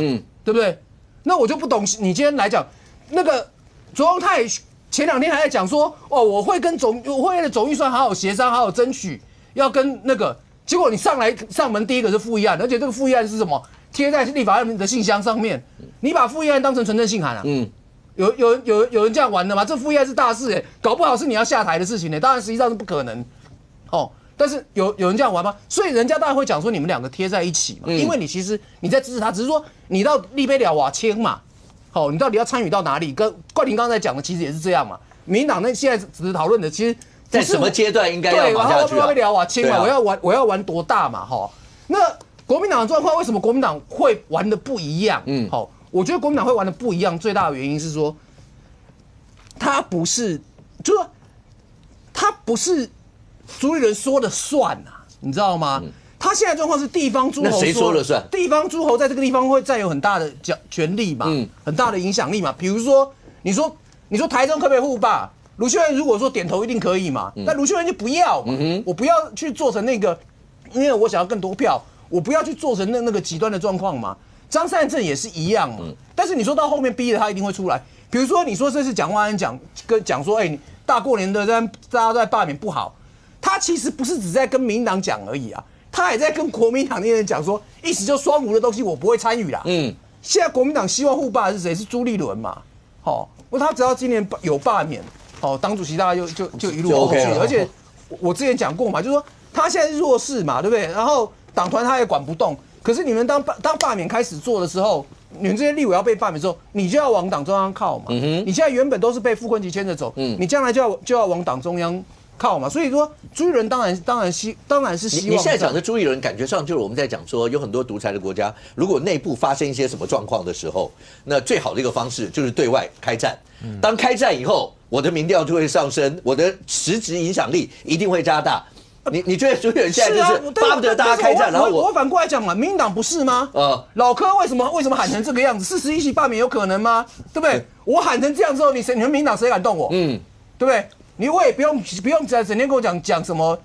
对不对？那我就不懂，你今天来讲那个卓荣泰前2天还在讲说，我会为了总预算好好协商，好好争取，要跟那个。结果你上门第一个是复议案，而且这个复议案是什么？贴在立法院的信箱上面，你把复议案当成存证信函啊？有人这样玩的吗？这复议案是大事搞不好是你要下台的事情当然实际上是不可能但是有人这样玩吗？所以人家当然会讲说你们2个贴在一起嘛，因为你其实你在支持他，只是说你到立碑了瓦签嘛，你到底要参与到哪里？跟冠廷刚才讲的其实也是这样嘛。民党那现在只是讨论的，其实在什么阶段应该要往下去？对，我要聊瓦签嘛，我要玩多大嘛，那国民党的状况，为什么国民党会玩的不一样？我觉得国民党会玩的不一样，最大的原因是说，他不是，就是说他不是朱立伦说了算啊，你知道吗？他现在状况是地方诸侯，那谁说了算？地方诸侯在这个地方会占有很大的权力嘛，很大的影响力嘛。比如说，你说台中可不可以互罢？卢秀燕如果说点头一定可以嘛，那卢秀燕就不要嘛，我不要去做成那个，因为我想要更多票，我不要去做成那个极端的状况嘛。张善政也是一样嘛，但是你说到后面逼了他一定会出来。比如说你说这次蒋万安讲说，大过年的大家在罢免不好，他其实不是只在跟民进党讲而已啊，他也在跟国民党那些人讲说，意思就双吴的东西我不会参与啦。现在国民党希望互罢的是谁？是朱立伦嘛？他只要今年有罢免。党主席大概就一路过去，而且我之前讲过嘛，就是说他现在是弱势嘛，对不对？然后党团他也管不动，可是你们当罢免开始做的时候，你们这些立委要被罢免之后，你就要往党中央靠嘛。你现在原本都是被傅昆萁牵着走，你将来就要往党中央靠嘛。所以说朱立伦当然是希望。你现在讲的朱立伦，感觉上就是我们在讲说，有很多独裁的国家，如果内部发生一些什么状况的时候，那最好的一个方式就是对外开战。当开战以后，我的民调就会上升，我的实质影响力一定会加大。你觉得朱立伦现在就是巴不得大家开战，然后我反过来讲嘛，民进党不是吗？老柯为什么喊成这个样子？41席罢免有可能吗？对不对？我喊成这样之后，你们民进党谁敢动我？对不对？我也不用整天跟我讲什么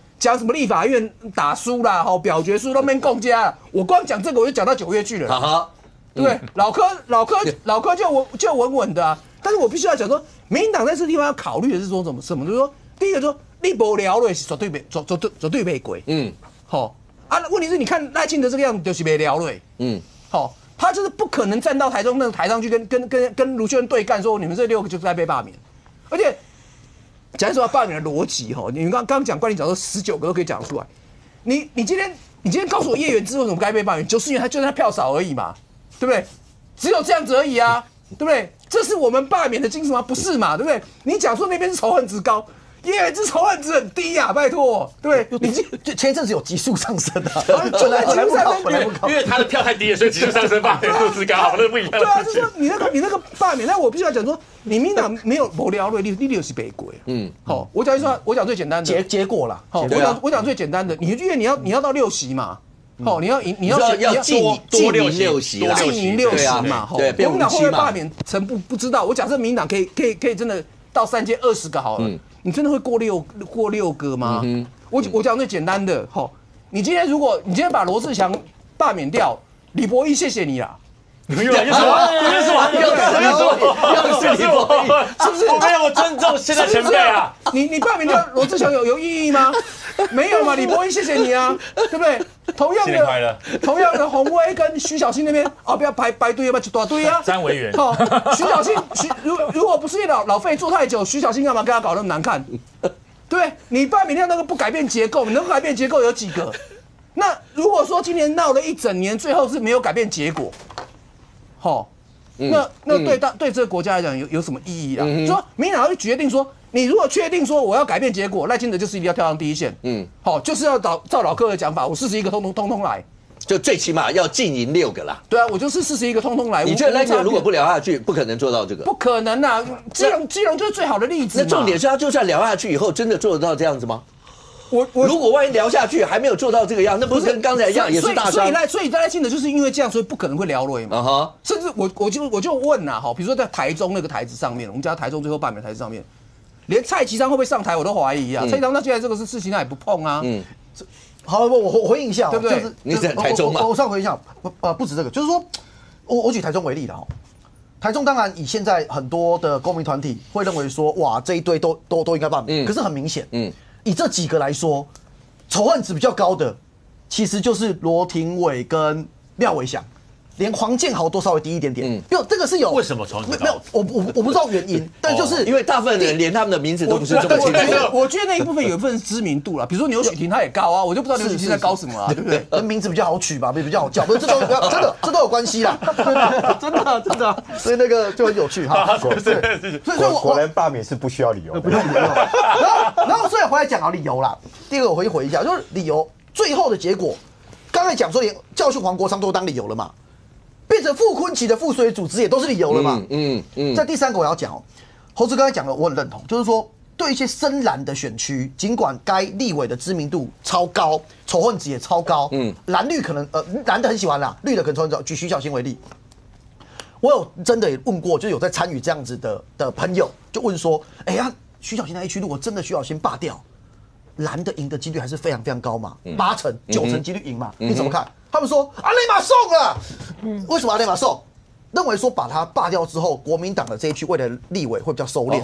立法院打输啦，表决书都没共加了。我光讲这个我就讲到9月去了，对不对？老柯就稳稳的啊。但是我必须要讲说，民进党在这个地方要考虑的是说什么？就是说，第一个说你不聊了是绝对没鬼，问题是你看赖清德这个样子就是没聊了，他就是不可能站到台中那个台上去跟卢秀燕对干，说你们这6个就该被罢免。而且讲实话，罢免的逻辑哈，你们刚讲冠霖讲说19个都可以讲出来。你今天告诉我叶元之为什么该被罢免，就是因为他票少而已嘛，对不对？只有这样子而已啊，对不对？这是我们罢免的精神吗？不是嘛，对不对？你讲说那边是仇恨值高。叶元之仇恨值很低呀，拜托，对不对？你前一阵子有急速上升啊，本来不高，因为他的票太低了，所以急速上升，罢免度值高，那不一样。对啊，就是说你那个罢免，但我必须要讲说，你民党没有无聊的，你就是北鬼。好，我讲最简单的结果啦。好，我讲最简单的，因为你要到6席嘛。好，你要进赢6席，进赢6席嘛。对，国民党会不会罢免成不知道。我假设民党可以真的到3届20个好了。你真的会过六个吗？我讲最简单的，你今天把罗志祥罢免掉，李博毅谢谢你啦。又是我，是不是？我没有，我尊重现在前辈啊。你罢免掉罗志祥有意义吗？没有嘛，李博毅谢谢你啊，对不对？同样的洪威跟徐小新那边不要排队，要不要一大堆啊？詹委员，徐小新如果不是老费做太久，徐小新干嘛跟他搞那么难看？对，你罢免掉那个不改变结构，你能改变结构有几个？那如果说今年闹了一整年，最后是没有改变结果。那对这个国家来讲有什么意义啊？说民进党会决定说，你如果确定说我要改变结果，赖清德就是一定要跳上第一线。就是要照老柯的讲法，我41个通通来，就最起码要进赢6个啦。对啊，我就是41个通通来。你觉得赖清德如果不聊下去，不可能做到这个？不可能啊！基隆就是最好的例子。那重点是他就算聊下去以后，真的做得到这样子吗？如果万一聊下去还没有做到这个样，那不是跟刚才一样也是大伤？所以赖清德就是因为这样，所以不可能会聊落嘛。甚至我就问呐，比如说在台中那个台子上面，我们讲台中最后罢免台子上面，连蔡其昌会不会上台我都怀疑啊。蔡其昌到现在这个事情他也不碰啊。好，我回应一下，对不对？你是台中嘛？我稍微回应一下，不止这个，就是说我举台中为例了。台中当然以现在很多的公民团体会认为说，哇，这一堆都应该罢免，可是很明显，以这几个来说，仇恨值比较高的，其实就是罗廷伟跟廖伟翔，连黄建豪都稍微低一点点。因为这个是有为什么仇恨值高？没有，我不知道原因，但就是因为大部分人连他们的名字都不是这么清楚。我觉得那一部分有一部分知名度啦，比如说牛许婷，他也高啊，我就不知道牛许婷在高什么啊，对不对？人名字比较好取吧，比较好叫，不是这都有关系啦，真的，所以那个就很有趣哈。所以果然罢免是不需要理由，不用理由。然后所以回来讲理由啦。第二个我回一下，就是理由最后的结果，刚才讲说连教训黄国昌都当理由了嘛，变成傅崐萁的附随组织也都是理由了嘛。在第三个我要讲侯志刚才讲的我很认同，就是说对一些深蓝的选区，尽管该立委的知名度超高，仇恨值也超高，蓝绿可能蓝的很喜欢啦，绿的可能仇恨值。举徐小新为例，我有真的也问过，就有在参与这样子的朋友，就问说，徐小新那一区如果真的徐小新罢掉，蓝的赢的几率还是非常非常高嘛，8成9成几率赢嘛，你怎么看？他们说阿雷马送了，为什么阿雷马送？认为说把他罢掉之后，国民党的这一区为了立委会比较收敛。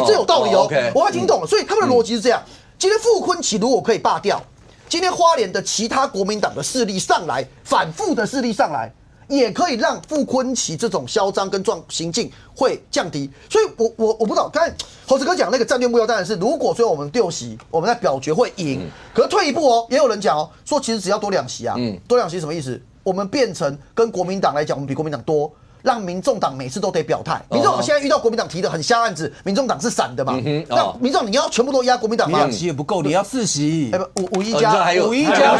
这有道理哦，我还听懂了。所以他们的逻辑是这样：今天傅崐萁如果可以罢掉，今天花莲的其他国民党的势力上来，反复的势力上来，也可以让傅崐萁这种嚣张跟行径会降低。所以我不知道，刚才侯子哥讲那个战略目标当然是，如果最后我们6席，我们在表决会赢。可是退一步也有人讲说其实只要多2席啊，多2席什么意思？我们变成跟国民党来讲，我们比国民党多。让民众党每次都得表态。民众党现在遇到国民党提的很瞎案子，民众党是散的嘛？那民众你要全部都压国民党吗？ 2席也不够，你要4席。5+1加2，没有，因为他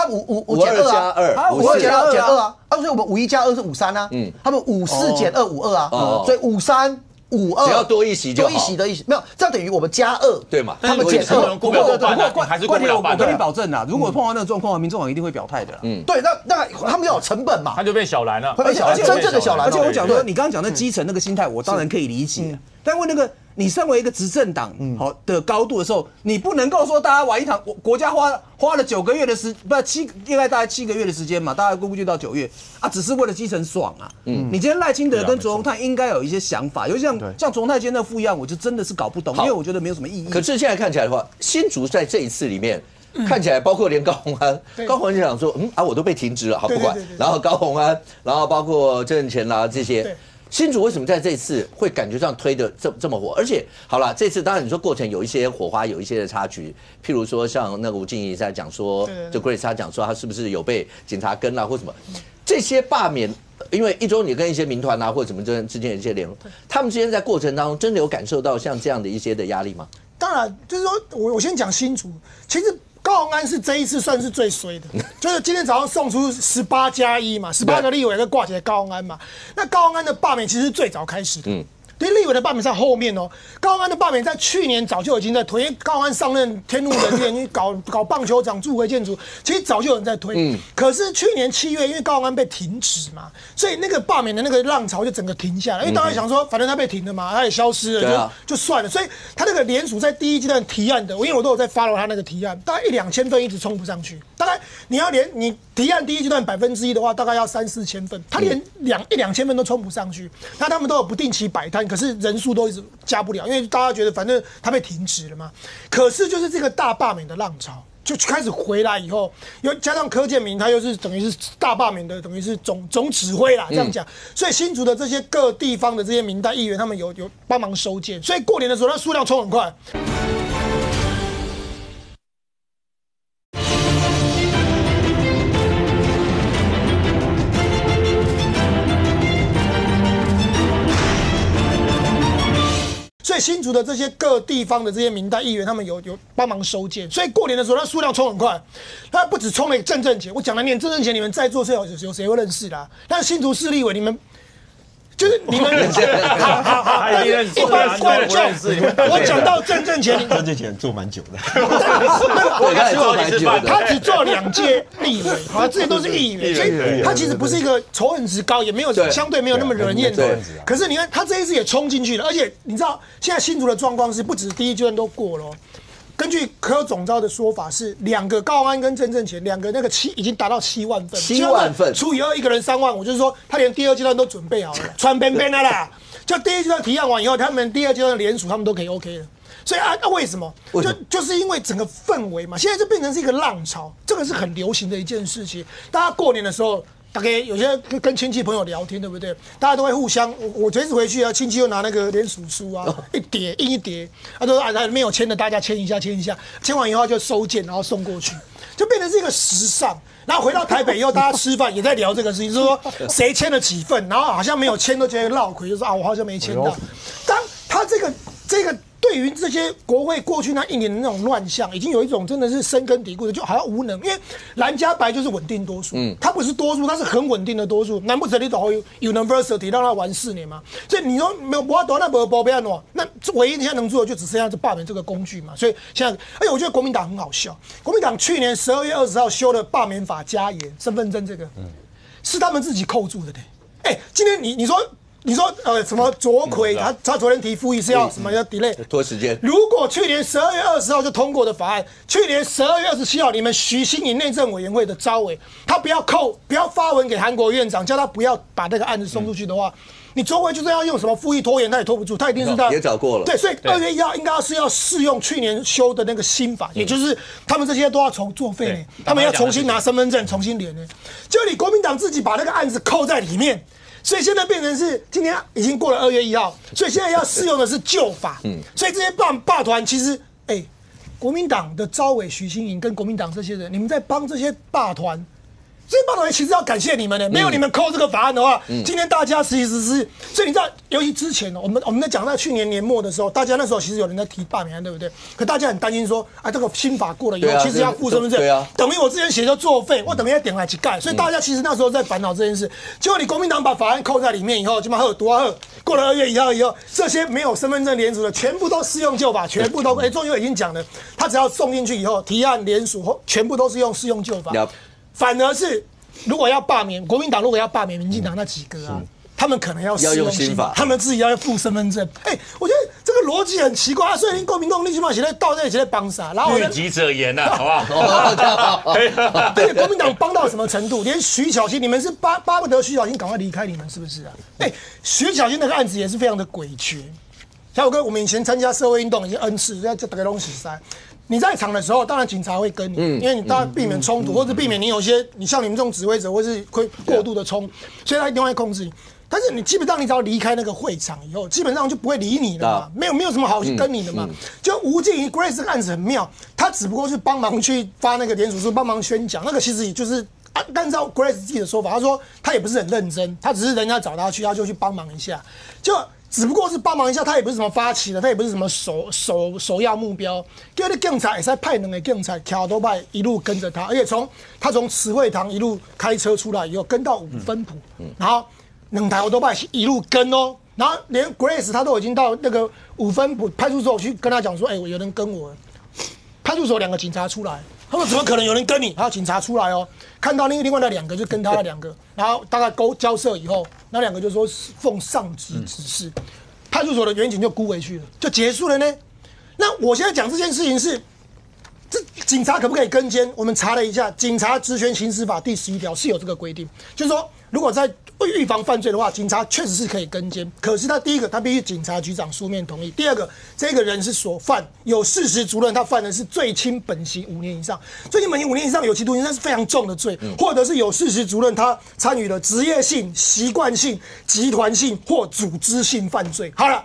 5减2啊，52减2啊，所以我们51加2是53啊，他们54减2 52啊，所以53。52只要多1席就好，多1席的意思没有，这样等于我们加2，对嘛？他们减2。不过我跟你保证啦，如果碰到那个状况，民众党一定会表态的啦。对，那他们要有成本嘛，他就变小蓝了，而且真正的小蓝。而且我讲说，你刚刚讲的基层那个心态，我当然可以理解。但问那个，你身为一个执政党好的高度的时候，你不能够说大家玩一场，国家花了9个月的应该大概7个月的时间嘛，大概估计到9月啊，只是为了基层爽啊。你今天赖清德跟卓荣泰应该有一些想法，尤其像卓荣泰今天的副议案，我就真的是搞不懂，因为我觉得没有什么意义。可是现在看起来的话，新竹在这一次里面，看起来包括连高虹安，高虹安就想说，我都被停职了，好不管。然后高虹安，然后包括郑正乾啦这些。新竹为什么在这次会感觉上推的这么火？而且好了，这次当然你说过程有一些火花，有一些的插曲，譬如说像那个吴静怡在讲说，就 Grace 他讲说他是不是有被警察跟啦或什么，这些罢免，因为一周你跟一些民团啊或者什么之间的一些联络，他们之间在过程当中真的有感受到像这样的一些的压力吗？当然，就是说我先讲新竹，其实。高虹安是这一次算是最衰的，就是今天早上送出18+1嘛，18个立委跟挂起来高虹安嘛。那高虹安的罢免其实是最早开始的，对立委的罢免在后面哦。高虹安的罢免在去年早就已经在推，因为高虹安上任天怒人怨，搞棒球场、驻回建筑，其实早就有人在推。可是去年7月，因为高虹安被停职嘛，所以那个罢免的那个浪潮就整个停下来。因为大家想说，反正他被停了嘛，他也消失了，就算了。所以他那个联署在第一阶段提案的，因为我都有在 follow 他那个提案，大概1、2千份一直冲不上去。大概你提案第一阶段1%的话，大概要3、4千份，他连1、2千份都冲不上去。那他们都有不定期摆摊。可是人数都一直加不了，因为大家觉得反正他被停职了嘛。可是就是这个大罢免的浪潮就开始回来以后，又加上柯建铭他又是等于是大罢免的，等于是总指挥啦，这样讲。所以新竹的这些各地方的这些民代议员，他们有帮忙收件，所以过年的时候他数量冲很快。所以新竹的这些各地方的这些民代议员，他们有帮忙收件，所以过年的时候，他数量冲很快。他不止冲了郑正乾，我讲了念郑正乾，你们在座是有谁会认识啦？但新竹市立委，你们就是你们好，但是一般观众，我讲到郑正乾，郑正乾做蛮久的，他只做2届立委，好，这些都是议员，所以他其实不是一个仇恨值高，也没有相对没有那么惹厌的。可是你看他这一次也冲进去了，而且你知道现在新竹的状况是，不止第一阶段都过了。根据柯总召的说法是，2个高虹安跟郑正乾2个那个已经达到7万份，7万份除以2，一个人3万5，就是说他连第2阶段都准备好了，穿边边的啦。就第1阶段提案完以后，他们第2阶段的联署他们都可以 OK 了。所以为什么？就是因为整个氛围嘛，现在就变成是一个浪潮，这个是很流行的一件事情。大家过年的时候。大概有些跟亲戚朋友聊天，对不对？大家都会互相，我这次回去啊，亲戚又拿那个联署书啊，印一叠，他说没有签的，大家签一下，签完以后就收件，然后送过去，就变成是一个时尚。然后回到台北以后，大家吃饭也在聊这个事情，就是说谁签了几份，然后好像没有签都觉得落亏，就说我好像没签到。当他这个。对于这些国会过去那1年的那种乱象，已经有一种真的是深根蒂固的，就好像无能。因为蓝加白就是稳定多数，它不是多数，它是很稳定的多数。难不成你找 University 让他玩4年吗？所以你说没有不要多，那没有包不要弄，那唯一你现在能做的就只剩下这罢免这个工具嘛。所以现在，而且我觉得国民党很好笑，国民党去年12月20号修的罢免法加严身份证这个，是他们自己扣住的嘞。今天你说什么卓奎他昨天提复议是要什么要 delay 拖时间？如果去年12月20号就通过的法案，去年12月27号你们徐欣莹内政委员会的召委，他不要发文给韩国院长，叫他不要把那个案子送出去的话，你卓奎就算要用什么复议拖延，他也拖不住，他一定是他也找过了。对，所以2月1号应该是要适用去年修的那个新法，也就是他们这些都要作废呢，他们要重新拿身份证重新连呢，就你国民党自己把那个案子扣在里面。所以现在变成是今天已经过了2月1号，所以现在要适用的是旧法。所以这些罢团其实，国民党的召委徐欣莹跟国民党这些人，你们在帮这些罢团。这些罢团其实要感谢你们的，没有你们扣这个法案的话，今天大家其实是，所以你知道，尤其之前我们在讲到去年年末的时候，大家那时候其实有人在提罢免案，对不对？可大家很担心说，这个新法过了以后，其实要附身份证，等于我之前写就作废，我等于要点来去盖，所以大家其实那时候在烦恼这件事。结果你国民党把法案扣在里面以后，就把过了2月1号以后，这些没有身份证联署的，全部都适用旧法，全部都中央已经讲了，他只要送进去以后，提案联署后，全部都是适用旧法。反而是，如果要罢免国民党，如果要罢免民进党那几个啊，他们可能要适用新法，他们自己要附身份证。我觉得这个逻辑很奇怪。所以国民党你起码写在到这里写在帮啥？然后律己者言呐，好不好？而且国民党帮到什么程度？连徐巧芯，你们是巴不得徐巧芯赶快离开你们，是不是啊？徐巧芯那个案子也是非常的诡谲。像我们以前参加社会运动已经 N 次，要大家东西塞。你在场的时候，当然警察会跟你，因为你当然避免冲突，或者避免你有些你像你们这种指挥者，或是会过度的冲，所以他一定会控制你。但是你基本上你只要离开那个会场以后，基本上就不会理你了嘛，没有什么好跟你的嘛。就吴静怡 Grace 这个案子很妙，他只不过是帮忙去发那个联署书，帮忙宣讲，那个其实也就是。按照 Grace 自己的说法，他说他也不是很认真，他只是人家找他去，他就去帮忙一下，就只不过是帮忙一下，他也不是什么发起的，他也不是什么首要目标。叫你警察也是派2个警察骑都派一路跟着他，而且他从慈惠堂一路开车出来以后，跟到5分埔，然后2台都派一路跟哦，然后连 Grace 他都已经到那个5分埔派出所去跟他讲说，有人跟我，派出所2个警察出来。他说：“怎么可能有人跟你？”然后警察出来哦，看到另外那2个就跟他那2个，然后大概交涉以后，那2个就说奉上级指示，派出所的员警就估回去了，就结束了呢。那我现在讲这件事情是，这警察可不可以跟监？我们查了一下，《警察职权行使法》第11条是有这个规定，就是说，如果在预防犯罪的话，警察确实是可以跟监，可是他第一个，他必须警察局长书面同意；第二个，这个人是所犯有事实足认他犯的是最轻本刑5年以上，最轻本刑5年以上有期徒刑，那是非常重的罪，或者是有事实足认他参与了职业性、习惯性、集团性或组织性犯罪。好了，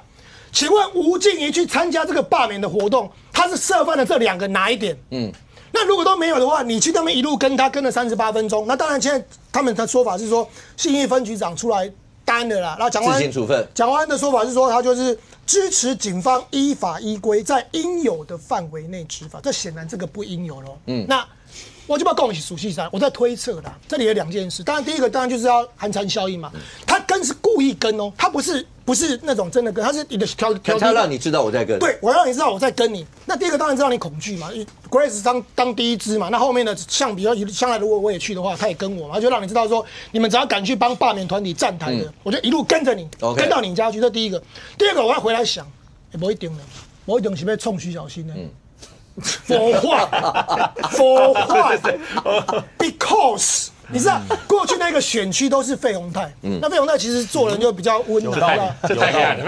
请问吴静怡去参加这个罢免的活动，他是涉犯了这2个哪一点？那如果都没有的话，你去那边一路跟他跟了38分钟，那当然现在他们的说法是说，信义分局长出来担的啦。然后蒋万安的说法是说，他就是支持警方依法依规在应有的范围内执法，这显然这个不应有咯。那我就不要跟我数细三，我在推测啦。这里有2件事，当然第一个当然就是要寒蝉效应嘛，他跟是故意跟哦，他不是那种真的跟，他是你的他让你知道我在跟，对我要让你知道我在跟你。那第一个当然是让你恐惧嘛 ，Grace 当第一支嘛，那后面的像比较将来如果我也去的话，他也跟我嘛，就让你知道说你们只要敢去帮罢免团体站台的，我就一路跟着你，跟到你家去。这第一个，第二个我要回来想，不一定了，我一定是要冲徐小新的。For what？For what？Because 你知道过去那个选区都是费鸿泰，那费鸿泰其实做人就比较温和，这太黑暗了。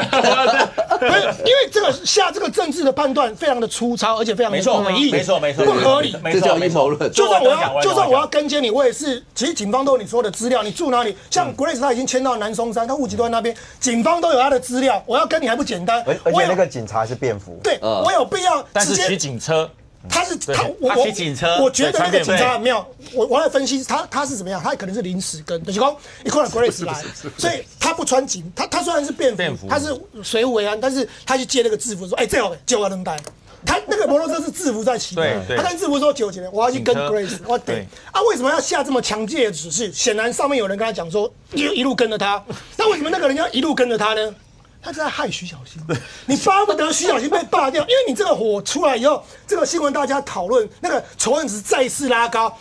因为下这个政治的判断非常的粗糙，而且非常的诡异，没错，不合理，这叫阴谋论。就算我要跟监你，我也是，其实警方都有你说的资料，你住哪里？像 Grace 他已经迁到南松山，他户籍都在那边，警方都有他的资料，我要跟你还不简单？而且那个警察是便服，对，我有必要但是骑警车。他骑警车，我觉得那个警察很妙。我来分析他是怎么样，他可能是临时跟，就是说一看到 Grace 来，所以他不穿警，他虽然是便服，他是随务维安，但是他去借那个制服说，这好借我能带。他那个摩托车是制服在骑，他跟制服说9钱，我要去跟 Grace， 我得啊，为什么要下这么强烈的指示？显然上面有人跟他讲说，一路跟着他，那为什么那个人要一路跟着他呢？他在害徐小新，你巴不得徐小新被罢掉，因为你这个火出来以后，这个新闻大家讨论，那个仇恨值再次拉高。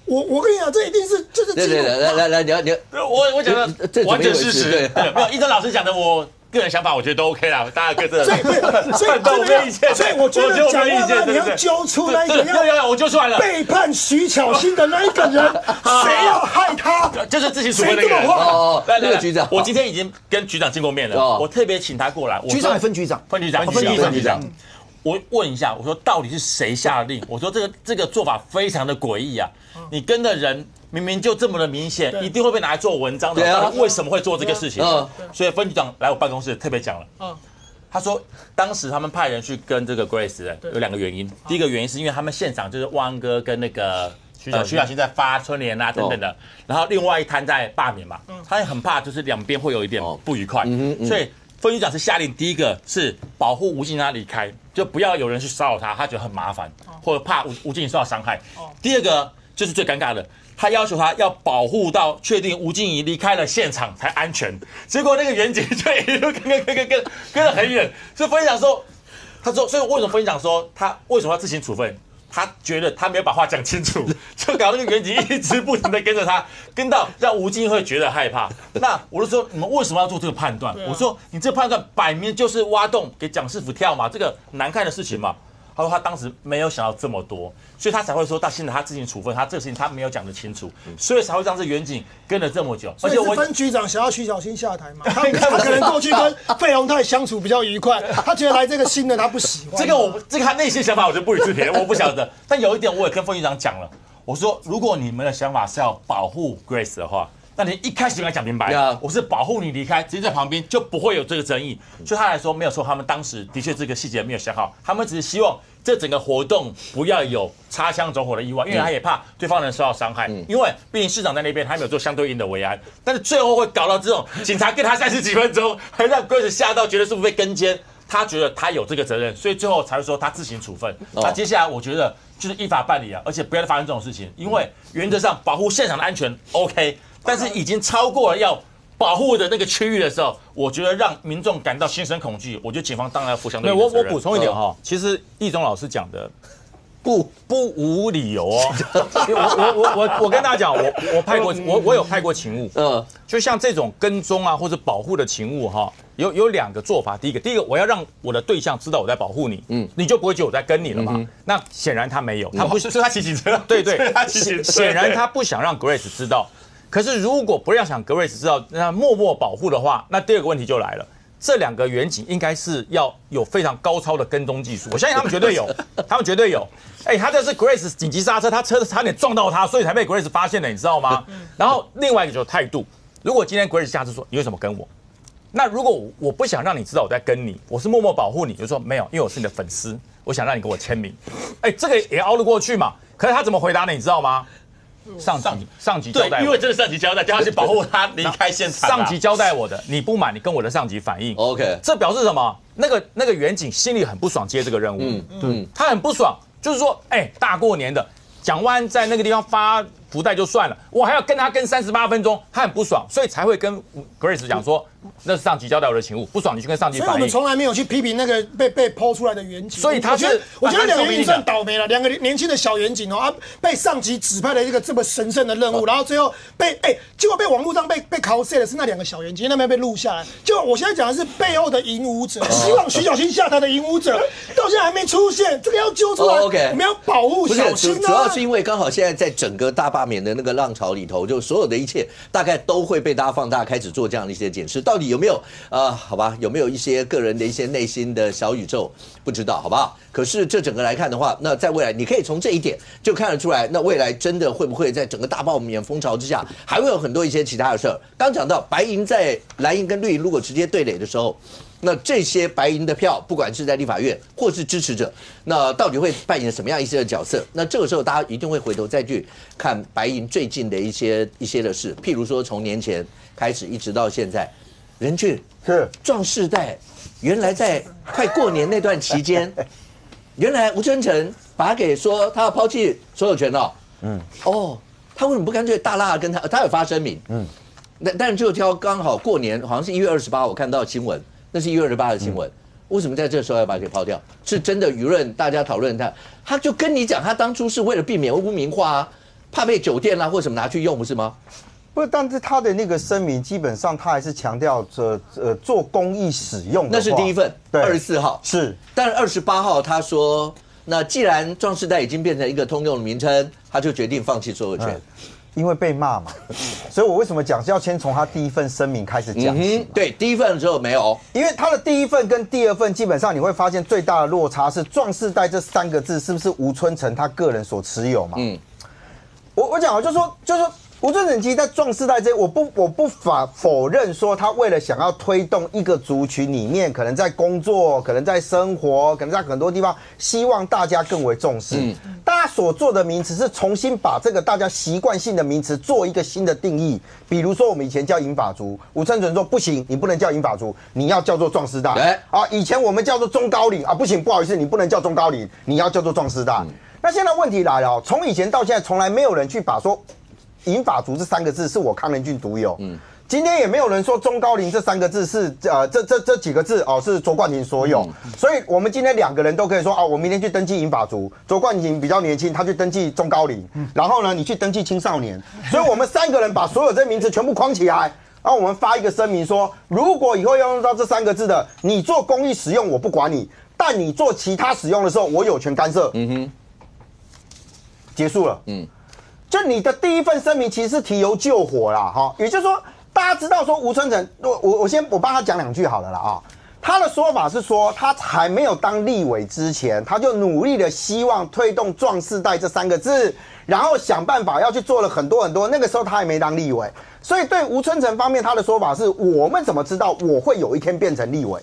我跟你讲，这一定是就是对，来，你我讲的完全事实，对，没有一中老师讲的我。个人想法我觉得都 OK 啦，大家各自。所以我觉得蒋万安你要揪出那一个要我揪出来了，背叛徐巧芯的那一个人，谁要害他？就是自行处分那个人。那个局长，我今天已经跟局长见过面了，我特别请他过来。局长还分局长，分局长。我问一下，我说到底是谁下的令？我说这个做法非常的诡异啊！你跟的人。明明就这么的明显，一定会被拿来做文章的。到底为什么会做这个事情？所以分局长来我办公室特别讲了。他说当时他们派人去跟这个 Grace 的有2个原因。第一个原因是因为他们现场就是万安哥跟那个徐小新在发春联啊等等的，然后另外一摊在罢免嘛，他也很怕就是两边会有一点不愉快，所以分局长是下令第一个是保护吴静怡他离开，就不要有人去骚扰他，他觉得很麻烦，或者怕吴静怡受到伤害。第二个就是最尴尬的。他要求他要保护到确定吴静怡离开了现场才安全，结果那个员警就一路跟得很远。所以分局长说，他说，所以为什么分局长说他为什么要自行处分？他觉得他没有把话讲清楚，就搞那个员警一直不停的跟着他，跟到让吴静怡会觉得害怕。那我就说你们为什么要做这个判断？我说你这判断摆明就是挖洞给蒋师傅跳嘛，这个难看的事情嘛。他说他当时没有想到这么多，所以他才会说到现在他自行处分，他这个事情他没有讲得清楚，所以才会让这远景跟了这么久。而且我分局长想要徐小新下台嘛，他可能过去跟费鸿泰相处比较愉快，他觉得来这个新的他不喜欢。这个他内心想法我就不予置评，我不晓得。但有一点我也跟分局长讲了，我说如果你们的想法是要保护 Grace 的话，那你一开始就跟他讲明白，我是保护你离开，直接在旁边就不会有这个争议。所以他来说没有错，他们当时的确这个细节没有想好，他们只是希望这整个活动不要有擦枪走火的意外，因为他也怕对方人受到伤害。因为毕竟市长在那边，他没有做相对应的维安，但是最后会搞到这种警察跟他30几分钟，还让 Grace 吓到，觉得是不是被跟监？他觉得他有这个责任，所以最后才会说他自行处分。那接下来我觉得就是依法办理啊，而且不要再发生这种事情，因为原则上保护现场的安全 OK。但是已经超过了要保护的那个区域的时候，我觉得让民众感到心生恐惧，我觉得警方当然要负相对应的责任。我补充一点哈，其实易中老师讲的不无理由哦。我跟大家讲，我有派过勤务，就像这种跟踪啊或者保护的勤务哈，有2个做法。第一个我要让我的对象知道我在保护你，你就不会觉得我在跟你了嘛。那显然他没有，他不是，所以他骑警车，对，显然他不想让 Grace 知道。可是如果不要想 Grace 知道，那默默保护的话，那第2个问题就来了。这2个远景应该是要有非常高超的跟踪技术，我相信他们绝对有，他们绝对有。他这是 Grace 紧急刹车，他车差点撞到他，所以才被 Grace 发现的，你知道吗？然后另外一个就是态度，如果今天 Grace 下次说你为什么跟我，那如果我不想让你知道我在跟你，我是默默保护你，就说没有，因为我是你的粉丝，我想让你给我签名，这个也熬得过去嘛。可是他怎么回答呢？你知道吗？上级交代，对，因为这是上级交代，叫他去保护他离开现场。上级交代我的，你不满，你跟我的上级反映。OK， 这表示什么？那个远景心里很不爽接这个任务，他很不爽，就是说，大过年的，蒋万安在那个地方发福袋就算了，我还要跟他跟38分钟，他很不爽，所以才会跟 Grace 讲说，那是上级交代我的勤务，不爽你去跟上级反映。所以我们从来没有去批评那个被抛出来的远景。所以我觉得2个远景算倒霉了，2个年轻的小远景被上级指派了一个这么神圣的任务，然后最后结果被网络上被cos的是那2个小远景，那边被录下来。就我现在讲的是背后的引武者，希望徐小新下台的引武者，到现在还没出现，这个要揪出来。OK， 我们要保护小新啊。主要是因为刚好现在在整个大罢免的那个浪潮里头，就所有的一切大概都会被大家放大，开始做这样的一些检视，到底有没有好吧，有没有一些个人的一些内心的小宇宙，不知道，好不好？可是这整个来看的话，那在未来你可以从这一点就看得出来，那未来真的会不会在整个大罢免风潮之下，还会有很多一些其他的事儿。刚讲到白营在蓝营跟绿营如果直接对垒的时候，那这些白营的票，不管是在立法院或是支持者，那到底会扮演什么样一些的角色？那这个时候大家一定会回头再去看白营最近的一些的事，譬如说从年前开始一直到现在，任俊是壮世代，原来在快过年那段期间，原来吴尊成把他给说他要抛弃所有权了，他为什么不干脆大辣跟他有发声明，但是就挑刚好过年，好像是1月28，我看到新闻。那是1月28的新闻，为什么在这时候要把它给抛掉？是真的舆论大家讨论他就跟你讲，他当初是为了避免污名化啊，怕被酒店啦或什么拿去用，不是吗？不，但是他的那个声明基本上他还是强调着做公益使用的话，那是第一份，24号是，但28号他说，那既然壮世代已经变成一个通用的名称，他就决定放弃所有权。因为被骂嘛，所以我为什么讲是要先从他第一份声明开始讲起？对，第一份的时候没有，因为他的第一份跟第2份基本上你会发现最大的落差是“壮世代”这3个字是不是吴春成他个人所持有嘛？我讲啊，就是说吴尊成其实在壮世代这，我不否认说他为了想要推动一个族群里面，可能在工作，可能在生活，可能在很多地方，希望大家更为重视。大家所做的名词是重新把这个大家习惯性的名词做一个新的定义。比如说我们以前叫银发族，吴尊成说不行，你不能叫银发族，你要叫做壮世代。以前我们叫做中高龄啊，不行，不好意思，你不能叫中高龄，你要叫做壮世代。那现在问题来了，从以前到现在，从来没有人去把说银发族这3个字是我康仁俊独有。今天也没有人说中高龄这3个字是这几个字是卓冠廷所有，所以我们今天2个人都可以说我明天去登记银发族，卓冠廷比较年轻，他去登记中高龄，然后呢你去登记青少年，所以我们3个人把所有这名词全部框起来，然后我们发一个声明说，如果以后要用到这3个字的，你做公益使用我不管你。但你做其他使用的时候，我有权干涉。结束了。就你的第一份声明其实是提油救火啦，哈，也就是说，大家知道说吴春成，我帮他讲2句好了啦啊。他的说法是说，他还没有当立委之前，他就努力的希望推动壮世代这3个字，然后想办法要去做了很多。那个时候他还没当立委，所以对吴春成方面，他的说法是：我们怎么知道我会有一天变成立委？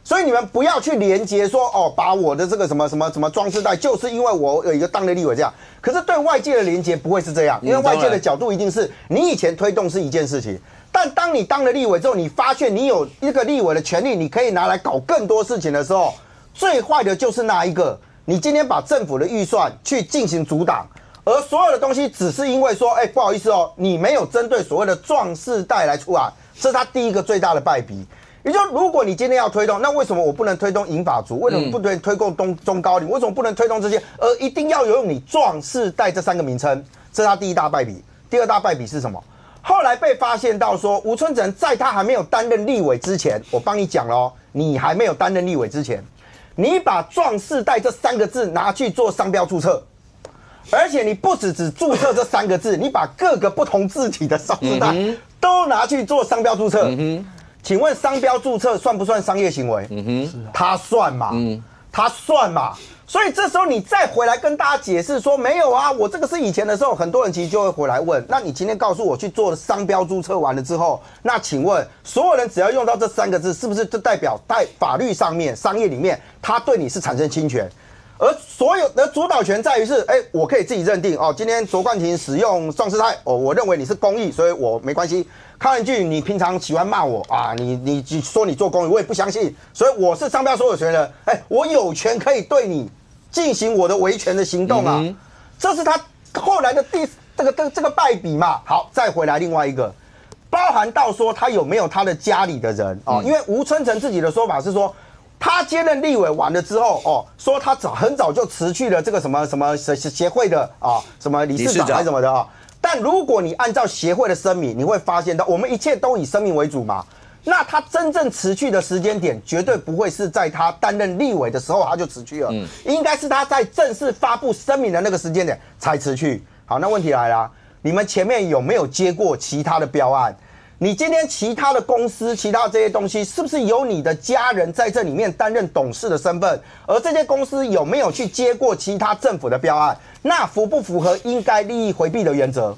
所以你们不要去连结说把我的这个什么壮世代，就是因为我有一个当了立委这样。可是对外界的连结不会是这样，因为外界的角度一定是你以前推动是一件事情。但当你当了立委之后，你发现你有一个立委的权利，你可以拿来搞更多事情的时候，最坏的就是那一个，你今天把政府的预算去进行阻挡，而所有的东西只是因为说，不好意思你没有针对所谓的壮世代来出来，这是他第一个最大的败笔。也就是如果你今天要推动，那为什么我不能推动银发族？为什么不能推动中高龄？为什么不能推动这些？而一定要有你壮世代这3个名称，这是他第一大败笔。第二大败笔是什么？后来被发现到说，吴春成在他还没有担任立委之前，我帮你讲了你还没有担任立委之前，你把壮世代这3个字拿去做商标注册，而且你不只注册这3个字，你把各个不同字体的壮世代都拿去做商标注册。请问商标注册算不算商业行为？它算嘛？它算嘛？所以这时候你再回来跟大家解释说没有啊，我这个是以前的时候，很多人其实就会回来问，那你今天告诉我去做商标注册完了之后，那请问所有人只要用到这3个字，是不是就代表在法律上面、商业里面，他对你是产生侵权？而所有的主导权在于是，我可以自己认定今天卓冠廷使用壮世代，我认为你是公益，所以我没关系。康仁俊，你平常喜欢骂我啊，你说你做公益，我也不相信，所以我是商标所有权人，我有权可以对你进行我的维权的行动啊，这是他后来的这个败笔嘛。好，再回来另外一个，包含到说他有没有他的家里的人因为吴春成自己的说法是说，他接任立委完了之后说他很早就辞去了这个什么协会的什么理事长还是什么的但如果你按照协会的声明，你会发现到我们一切都以声明为主嘛。那他真正辞去的时间点，绝对不会是在他担任立委的时候他就辞去了，应该是他在正式发布声明的那个时间点才辞去。好，那问题来了，你们前面有没有接过其他的标案？你今天其他的公司、其他这些东西，是不是有你的家人在这里面担任董事的身份？而这些公司有没有去接过其他政府的标案？那符不符合应该利益回避的原则？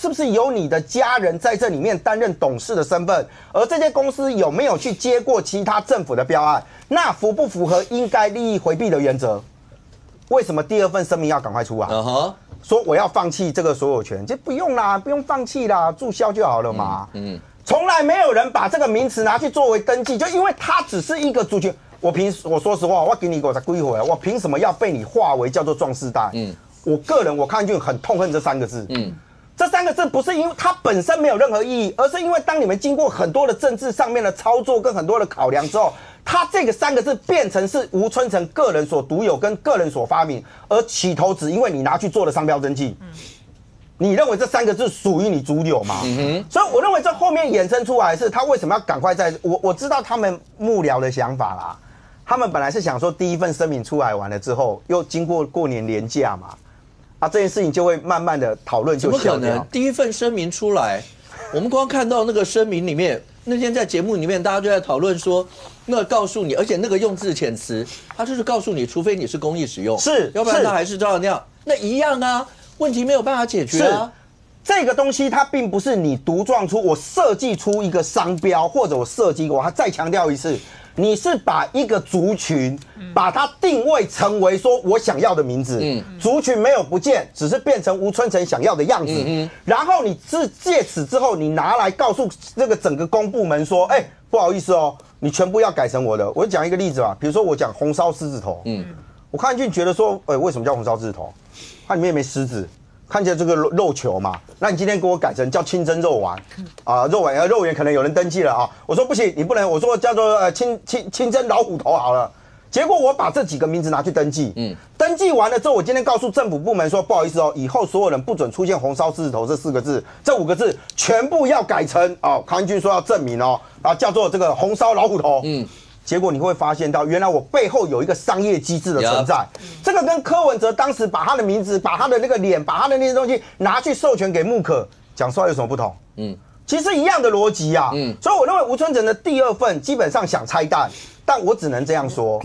是不是有你的家人在这里面担任董事的身份？而这些公司有没有去接过其他政府的标案？那符不符合应该利益回避的原则？为什么第二份声明要赶快出来？说我要放弃这个所有权，这不用啦，不用放弃啦，注销就好了嘛。从来没有人把这个名词拿去作为登记，就因为它只是一个族群。我说实话，我给你我才归回来，我凭什么要被你划为叫做壮世代？我个人我看就很痛恨这3个字。这3个字不是因为它本身没有任何意义，而是因为当你们经过很多的政治上面的操作跟很多的考量之后，它这个3个字变成是吴春成个人所独有跟个人所发明，而起头只因为你拿去做了商标登记，你认为这3个字属于你主有吗？所以我认为这后面衍生出来是他为什么要赶快我知道他们幕僚的想法啦，他们本来是想说第一份声明出来完了之后，又经过过年连假嘛。这件事情就会慢慢的讨论就消掉。怎么可能？第一份声明出来，我们光看到那个声明里面，那天在节目里面大家就在讨论说，那告诉你，而且那个用字遣词，他就是告诉你，除非你是公益使用，是，要不然他还是照样那样，那一样啊，问题没有办法解决啊。这个东西它并不是你独创出，我设计出一个商标，或者我设计过，它再强调一次。你是把一个族群，把它定位成为说我想要的名字，族群没有不见，只是变成吴春成想要的样子。然后你借此之后，你拿来告诉这个整个公部门说，不好意思你全部要改成我的。我讲一个例子吧，比如说我讲红烧狮子头，我看进去觉得说，为什么叫红烧狮子头？它里面也没狮子。看见这个肉球嘛，那你今天给我改成叫清蒸肉丸肉圆可能有人登记了我说不行，你不能，我说叫做清蒸老虎头好了，结果我把这几个名字拿去登记，登记完了之后，我今天告诉政府部门说，不好意思哦，以后所有人不准出现红烧狮子头这4个字，这5个字全部要改成康英君说要证明叫做这个红烧老虎头。结果你会发现到，原来我背后有一个商业机制的存在。这个跟柯文哲当时把他的名字、把他的那个脸、把他的那些东西拿去授权给木可，讲出来有什么不同？其实一样的逻辑啊。所以我认为吴春成的第2份基本上想拆弹。但我只能这样说，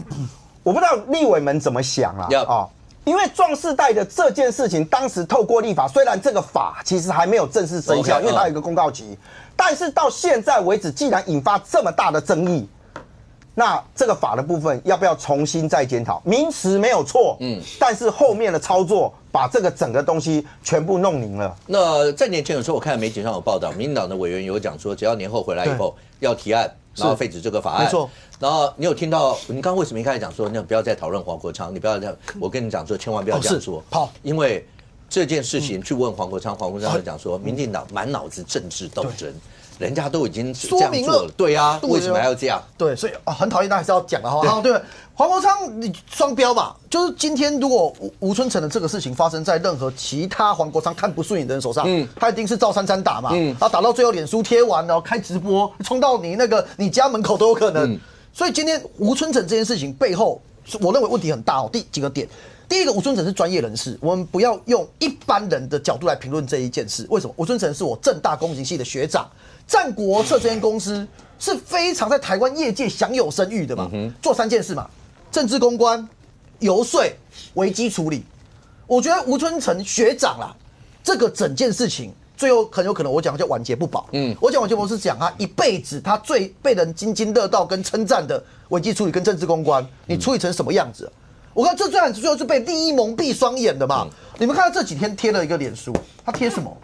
我不知道立委们怎么想啦因为壮世代的这件事情，当时透过立法，虽然这个法其实还没有正式生效，因为它有一个公告期，但是到现在为止，既然引发这么大的争议，那这个法的部分要不要重新再检讨？名词没有错，但是后面的操作把这个整个东西全部弄拧了。那在年前的时候，我看媒体上有报道，民进党的委员有讲说，只要年后回来以后要提案。然后废止这个法案，没错。然后你有听到？你刚刚为什么一开始讲说，那不要再讨论黄国昌？你不要这样，我跟你讲说，千万不要这样说。好，因为这件事情去问黄国昌，黄国昌就讲说，民进党满脑子政治斗争，人家都已经这样做了，对啊，为什么还要这样？对，所以很讨厌，但还是要讲的哈。对，黄国昌你双标嘛，就是今天如果吴春成的这个事情发生在任何其他黄国昌看不顺眼的人手上，他一定是照33打嘛，他打到最后脸书贴完，然后开直播，冲到你家门口都有可能。所以今天吴春成这件事情背后，我认为问题很大第几个点。第一个，吴春成是专业人士，我们不要用一般人的角度来评论这一件事。为什么？吴春成是我政大公行系的学长，战国策这间公司是非常在台湾业界享有声誉的嘛，做3件事嘛：政治公关、游说、危机处理。我觉得吴春成学长啦，这个整件事情最后很有可能我讲叫晚节不保。我讲晚节不保是讲他一辈子他最被人津津乐道跟称赞的危机处理跟政治公关，你处理成什么样子？我看这最后是被利益蒙蔽双眼的嘛。你们看到这几天贴了一个脸书，他贴什么？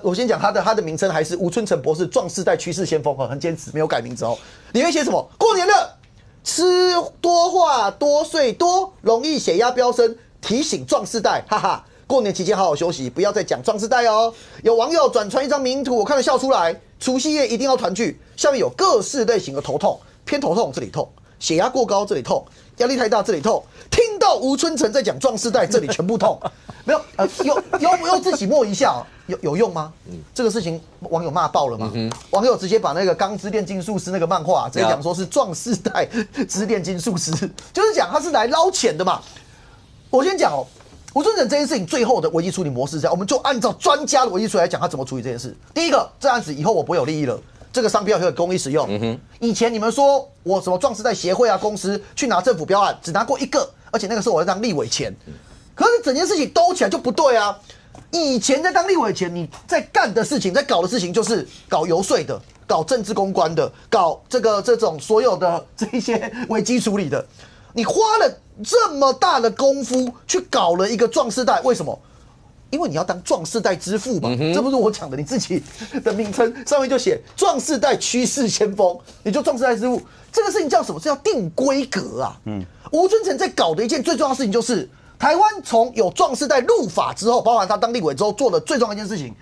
我先讲他的名称还是吴春成博士，壮世代趋势先锋，很坚持没有改名字哦。里面写什么？过年了，吃多话多睡多，容易血压飙升，提醒壮世代，哈哈。过年期间好好休息，不要再讲壮世代哦。有网友转传一张名图，我看了笑出来。除夕夜一定要团聚，下面有各式类型的头痛，偏头痛这里痛，血压过高这里痛，压力太大这里痛。听到吴春成在讲壮世代，这里全部痛。没有有自己摸一下、有用吗？这个事情网友骂爆了嘛？网友直接把那个《钢之炼金术师》那个漫画直接讲说是壮世代之炼金术师，就是讲他是来捞钱的嘛。我先讲吴春成这件事情最后的危机处理模式是这样，我们就按照专家的危机处理来讲，他怎么处理这件事。第一个，这案子以后我不会有利益了，这个商标可以公益使用。以前你们说我什么壮世代协会啊公司去拿政府标案，只拿过1个，而且那个时候我在当立委前。可是整件事情兜起来就不对啊！以前在当立委前，你在干的事情，在搞的事情就是搞游说的、搞政治公关的、搞这种所有的这一些危机处理的。你花了这么大的功夫去搞了一个壮世代，为什么？因为你要当壮世代之父嘛，这不是我讲的，你自己的名称上面就写壮世代趋势先锋，你就壮世代之父。这个事情叫什么？是要定规格啊！吴春成在搞的一件最重要的事情就是。台湾从有壮世代入法之后，包含他当立委之后做的最重要的一件事情，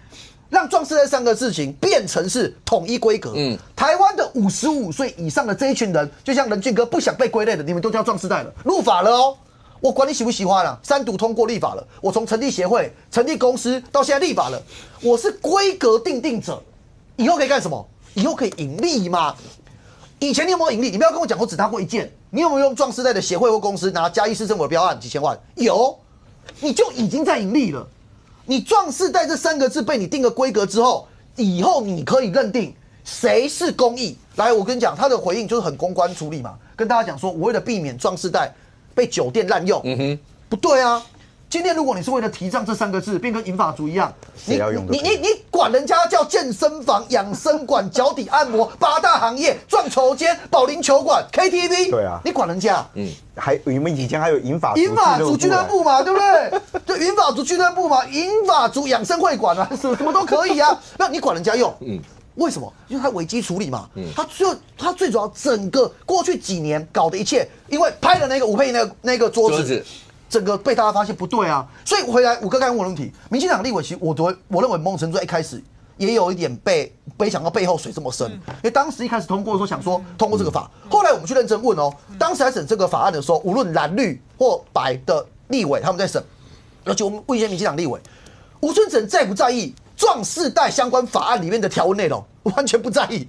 让壮世代3个事情变成是统一规格。台湾的55岁以上的这一群人，就像任俊哥不想被归类的，你们都叫壮世代了，入法了哦。我管你喜不喜欢了，3读通过立法了。我从成立协会、成立公司到现在立法了，我是规格定定者。以后可以干什么？以后可以盈利嘛？以前你有没有盈利？你不要跟我讲，我只拿过1件。你有没有用壮世代的协会或公司拿嘉义市政府的标案几千万？有，你就已经在盈利了。你壮世代这3个字被你定个规格之后，以后你可以认定谁是公益。来，我跟你讲，他的回应就是很公关处理嘛，跟大家讲说，我为了避免壮世代被酒店滥用，不对啊。今天如果你是为了提倡这3个字，变跟银发族一样，你管人家叫健身房、养生馆、脚底按摩、8大行业、撞球间、保龄球馆、KTV， 对啊，你管人家？还你们以前还有银发族俱乐部嘛，对不对？就银发族俱乐部嘛，银发族养生会馆啊，什么都可以啊。那你管人家用？为什么？因为他危机处理嘛。他最主要整个过去几年搞的一切，因为拍了那个吴佩那个桌子。整个被大家发现不对啊，所以回来五哥刚问我的问题，民进党立委其实我认为某种程度一开始也有一点没想到背后水这么深，因为当时一开始通过的时候想说通过这个法，后来我们去认真问哦，当时在审这个法案的时候，无论蓝绿或白的立委他们在审，而且我们问一些民进党立委，吴尊整在不在意壮世代相关法案里面的条文内容？完全不在意。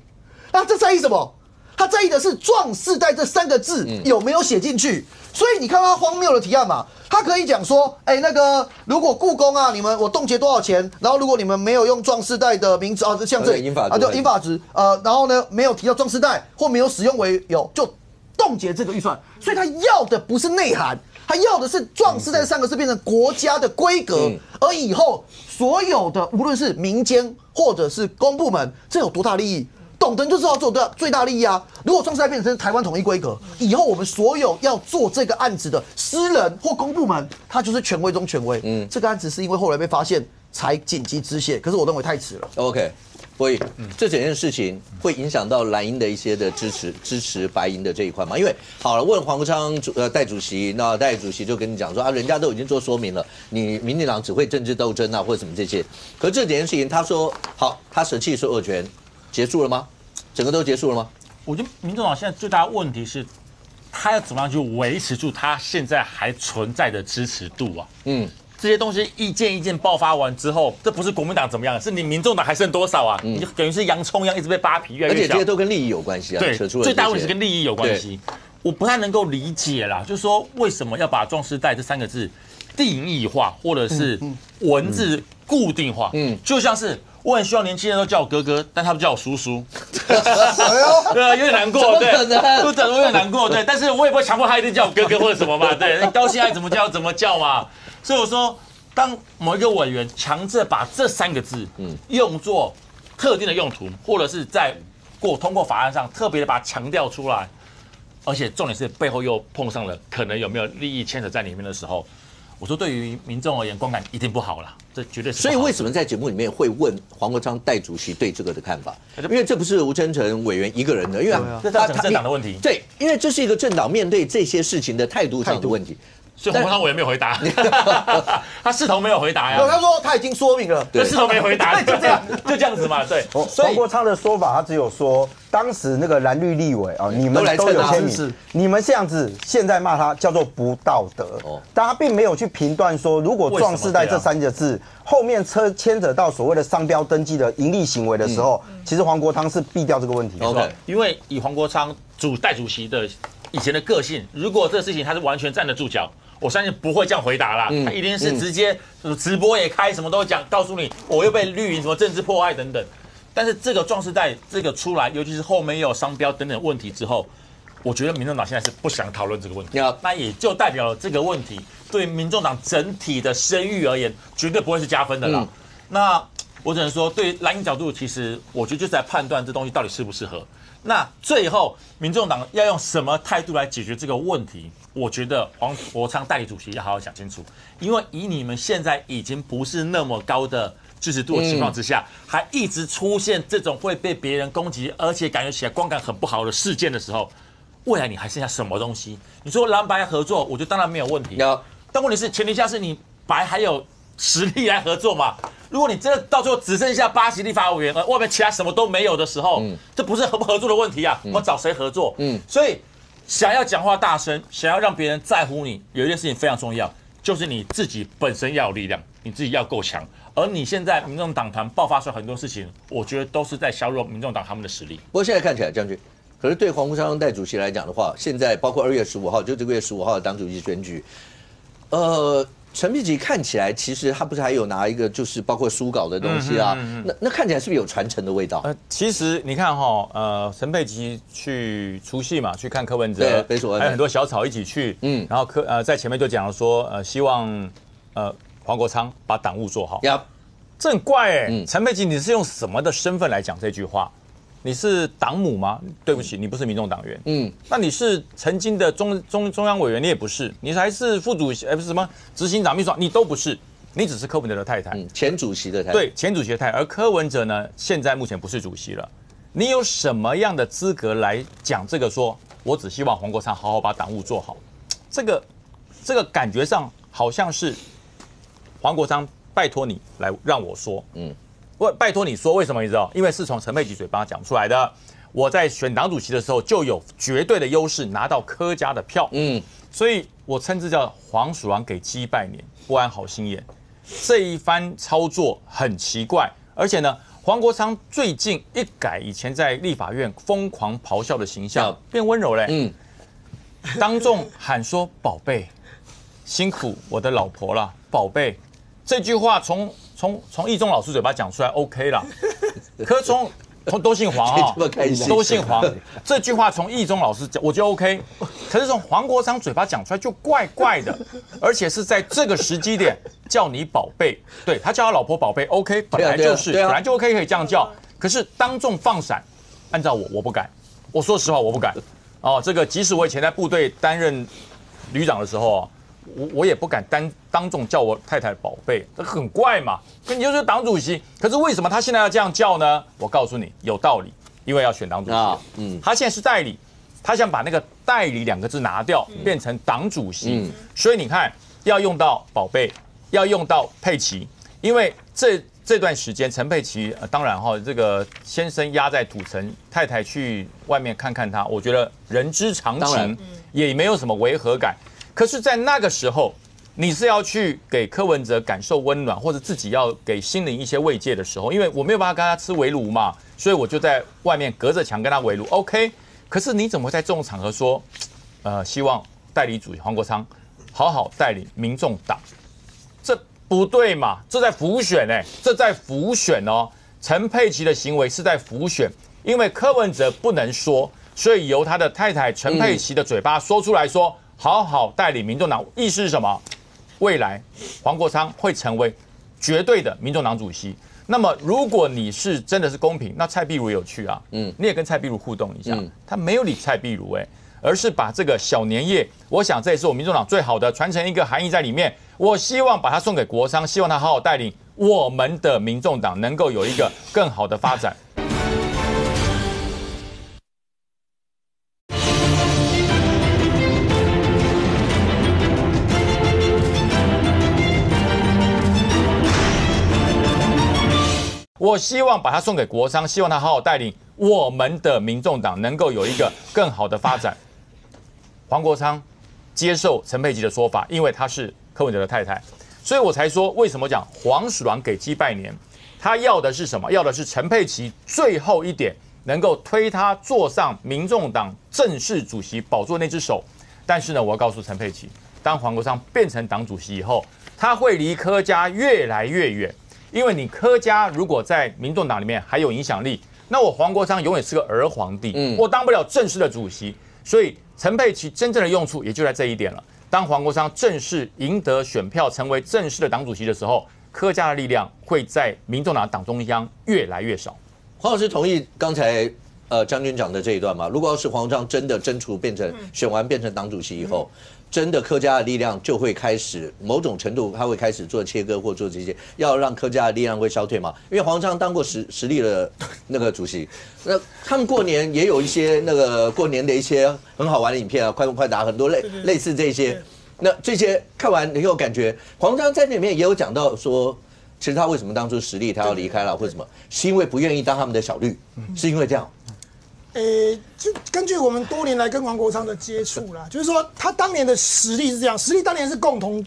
那这在意什么？他在意的是壮世代这3个字有没有写进去。所以你看他荒谬的提案嘛，他可以讲说，那个如果故宫啊，我冻结多少钱，然后如果你们没有用壮世代的名字啊，像这里银法就银法值，然后呢没有提到壮世代或没有使用为由，就冻结这个预算。所以他要的不是内涵，他要的是壮世代3个字变成国家的规格，而以后所有的无论是民间或者是公部门，这有多大利益？懂的人就知道做最大利益啊！如果壮世代变成台湾统一规格，以后我们所有要做这个案子的私人或公部门，他就是权威中权威。这个案子是因为后来被发现才紧急止血，可是我认为太迟了。OK， 所以这整件事情会影响到蓝营的一些的支持白营的这一块嘛？因为好了，问黄国昌代主席，那代主席就跟你讲说啊，人家都已经做说明了，你民进党只会政治斗争啊，或者什么这些。可是这件事情，他说好，他舍弃所有权。结束了吗？整个都结束了吗？我觉得民众党现在最大的问题是，他要怎么样去维持住他现在还存在的支持度啊？这些东西意见爆发完之后，这不是国民党怎么样，是你民众党还剩多少啊？你就等于是洋葱一样一直被扒皮，越来越小。而且这些都跟利益有关系啊。对，最大问题是跟利益有关系。我不太能够理解啦，就是说为什么要把壮世代这3个字定义化，或者是文字固定化？就像是。我很希望年轻人都叫我哥哥，但他们叫我叔叔，对，有点难过，对，有点难过，对，但是我也不会强迫他一定叫我哥哥或者什么嘛，对，你高兴爱怎么叫怎么叫嘛。所以我说，当某一个委员强制把这3个字，用作特定的用途，或者是在通过法案上特别的把它强调出来，而且重点是背后又碰上了可能有没有利益牵扯在里面的时候。我说，对于民众而言，观感一定不好了，这绝对是。所以为什么在节目里面会问黄国昌代主席对这个的看法？因为这不是吴敦诚委员一个人的，因为这是整个政党的问题。对，因为这是一个政党面对这些事情的态度上的问题。所以黄国昌委员没有回答，他势头没有回答呀。他说他已经说明了，对，势头没回答，就这样子嘛，对。黄国昌的说法，他只有说当时那个蓝绿立委啊，你们都有签名，你们这样子现在骂他叫做不道德，但他并没有去评断说，如果壮世代这3个字后面牵扯到所谓的商标登记的盈利行为的时候，其实黄国昌是避掉这个问题。OK， 因为以黄国昌代主席的以前的个性，如果这个事情他是完全站得住脚。我相信不会这样回答啦，他一定是直接直播也开，什么都讲，告诉你我又被绿营什么政治迫害等等。但是这个壮世代这个出来，尤其是后面又有商标等等问题之后，我觉得民众党现在是不想讨论这个问题。那也就代表了这个问题对民众党整体的声誉而言，绝对不会是加分的啦。那我只能说，对蓝营角度，其实我觉得就是在判断这东西到底适不适合。那最后，民众党要用什么态度来解决这个问题？我觉得黄国昌代理主席要好好想清楚，因为以你们现在已经不是那么高的支持度的情况之下，还一直出现这种会被别人攻击，而且感觉起来观感很不好的事件的时候，未来你还剩下什么东西？你说蓝白合作，我觉得当然没有问题。但问题是，前提下是你白还有实力来合作嘛？如果你真的到最后只剩下8席立法委员，外面其他什么都没有的时候，这不是合不合作的问题啊！我找谁合作？所以想要讲话大声，想要让别人在乎你，有一件事情非常重要，就是你自己本身要有力量，你自己要够强。而你现在民众党团爆发出很多事情，我觉得都是在削弱民众党他们的实力。不过现在看起来，将军，可是对黄国昌代主席来讲的话，现在包括2月15号，就这个月15号的党主席选举，陈佩琪看起来其实他不是还有拿一个就是包括书稿的东西啊，那看起来是不是有传承的味道？其实你看哈，陈佩琪去除夕嘛，去看柯文哲，还有很多小草一起去，然后在前面就讲了说，希望黄国昌把党务做好。这很怪陈佩琪你是用什么的身份来讲这句话？你是党母吗？对不起，你不是民众党员。那你是曾经的中央委员，你也不是，你还是副主席，不是什么执行长、秘书长，你都不是，你只是柯文哲的太太，前主席的太太。对，前主席的太太。而柯文哲呢，现在目前不是主席了。你有什么样的资格来讲这个？说我只希望黄国昌好好把党务做好，这个感觉上好像是黄国昌拜托你来让我说，我拜托你说为什么？你知道？因为是从陈佩琪嘴巴讲出来的。我在选党主席的时候就有绝对的优势，拿到柯家的票。所以我称之叫黄鼠狼给鸡拜年，不安好心眼。这一番操作很奇怪，而且呢，黄国昌最近一改以前在立法院疯狂咆哮的形象，变温柔嘞。当众喊说：“宝贝，辛苦我的老婆了，宝贝。”这句话从义中老师嘴巴讲出来 OK 啦，可从都姓黄啊，都姓黄。这句话从义中老师讲，我觉得 OK。可是从黄国昌嘴巴讲出来就怪怪的，而且是在这个时机点叫你宝贝，对他叫他老婆宝贝 OK， 本来就是，本来就 OK 可以这样叫。可是当众放闪，按照我不敢，我说实话我不敢。哦，这个即使我以前在部队担任旅长的时候啊。我也不敢当众叫我太太宝贝，这很怪嘛。你就是党主席，可是为什么他现在要这样叫呢？我告诉你，有道理，因为要选党主席。他现在是代理，他想把那个代理2个字拿掉，变成党主席。所以你看，要用到宝贝，要用到佩琪，因为这段时间陈佩琪，当然这个先生压在土城，太太去外面看看他，我觉得人之常情，也没有什么违和感。可是，在那个时候，你是要去给柯文哲感受温暖，或者自己要给心灵一些慰藉的时候，因为我没有办法跟他吃围炉嘛，所以我就在外面隔着墙跟他围炉 ，OK。可是你怎么会在这种场合说，希望代理主席黄国昌好好带领民众党？这不对嘛？这在浮选这在浮选哦。陈佩琪的行为是在浮选，因为柯文哲不能说，所以由他的太太陈佩琪的嘴巴说出来说。好好带领民众党，意思是什么？未来黄国昌会成为绝对的民众党主席。那么，如果你是真的是公平，那蔡壁如也有趣啊，你也跟蔡壁如互动一下，他没有理蔡壁如而是把这个小年夜，我想这也是我民众党最好的传承一个含义在里面。我希望把它送给国昌，希望他好好带领我们的民众党，能够有一个更好的发展。我希望把它送给国昌，希望他好好带领我们的民众党能够有一个更好的发展。黄国昌接受陈佩琪的说法，因为他是柯文哲的太太，所以我才说为什么讲黄鼠狼给鸡拜年，他要的是什么？要的是陈佩琪最后一点能够推他坐上民众党正式主席宝座那只手。但是呢，我要告诉陈佩琪，当黄国昌变成党主席以后，他会离柯家越来越远。因为你柯家如果在民众党里面还有影响力，那我黄国昌永远是个儿皇帝，我当不了正式的主席。所以陈佩琪真正的用处也就在这一点了。当黄国昌正式赢得选票，成为正式的党主席的时候，柯家的力量会在民众党党中央越来越少。黄老师同意刚才将军讲的这一段吗？如果要是黄章真的真除选完变成党主席以后，真的柯家的力量就会开始某种程度，他会开始做切割或做这些，要让柯家的力量会消退嘛？因为黄章当过实力的那个主席，那他们过年也有一些那个过年的一些很好玩的影片啊，快问快答，很多类似这些。那这些看完以后，感觉黄章在那里面也有讲到说，其实他为什么当初实力他要离开了，或什么，是因为不愿意当他们的小绿，是因为这样。就根据我们多年来跟黄国昌的接触啦，就是说他当年的实力是这样，实力当年是共同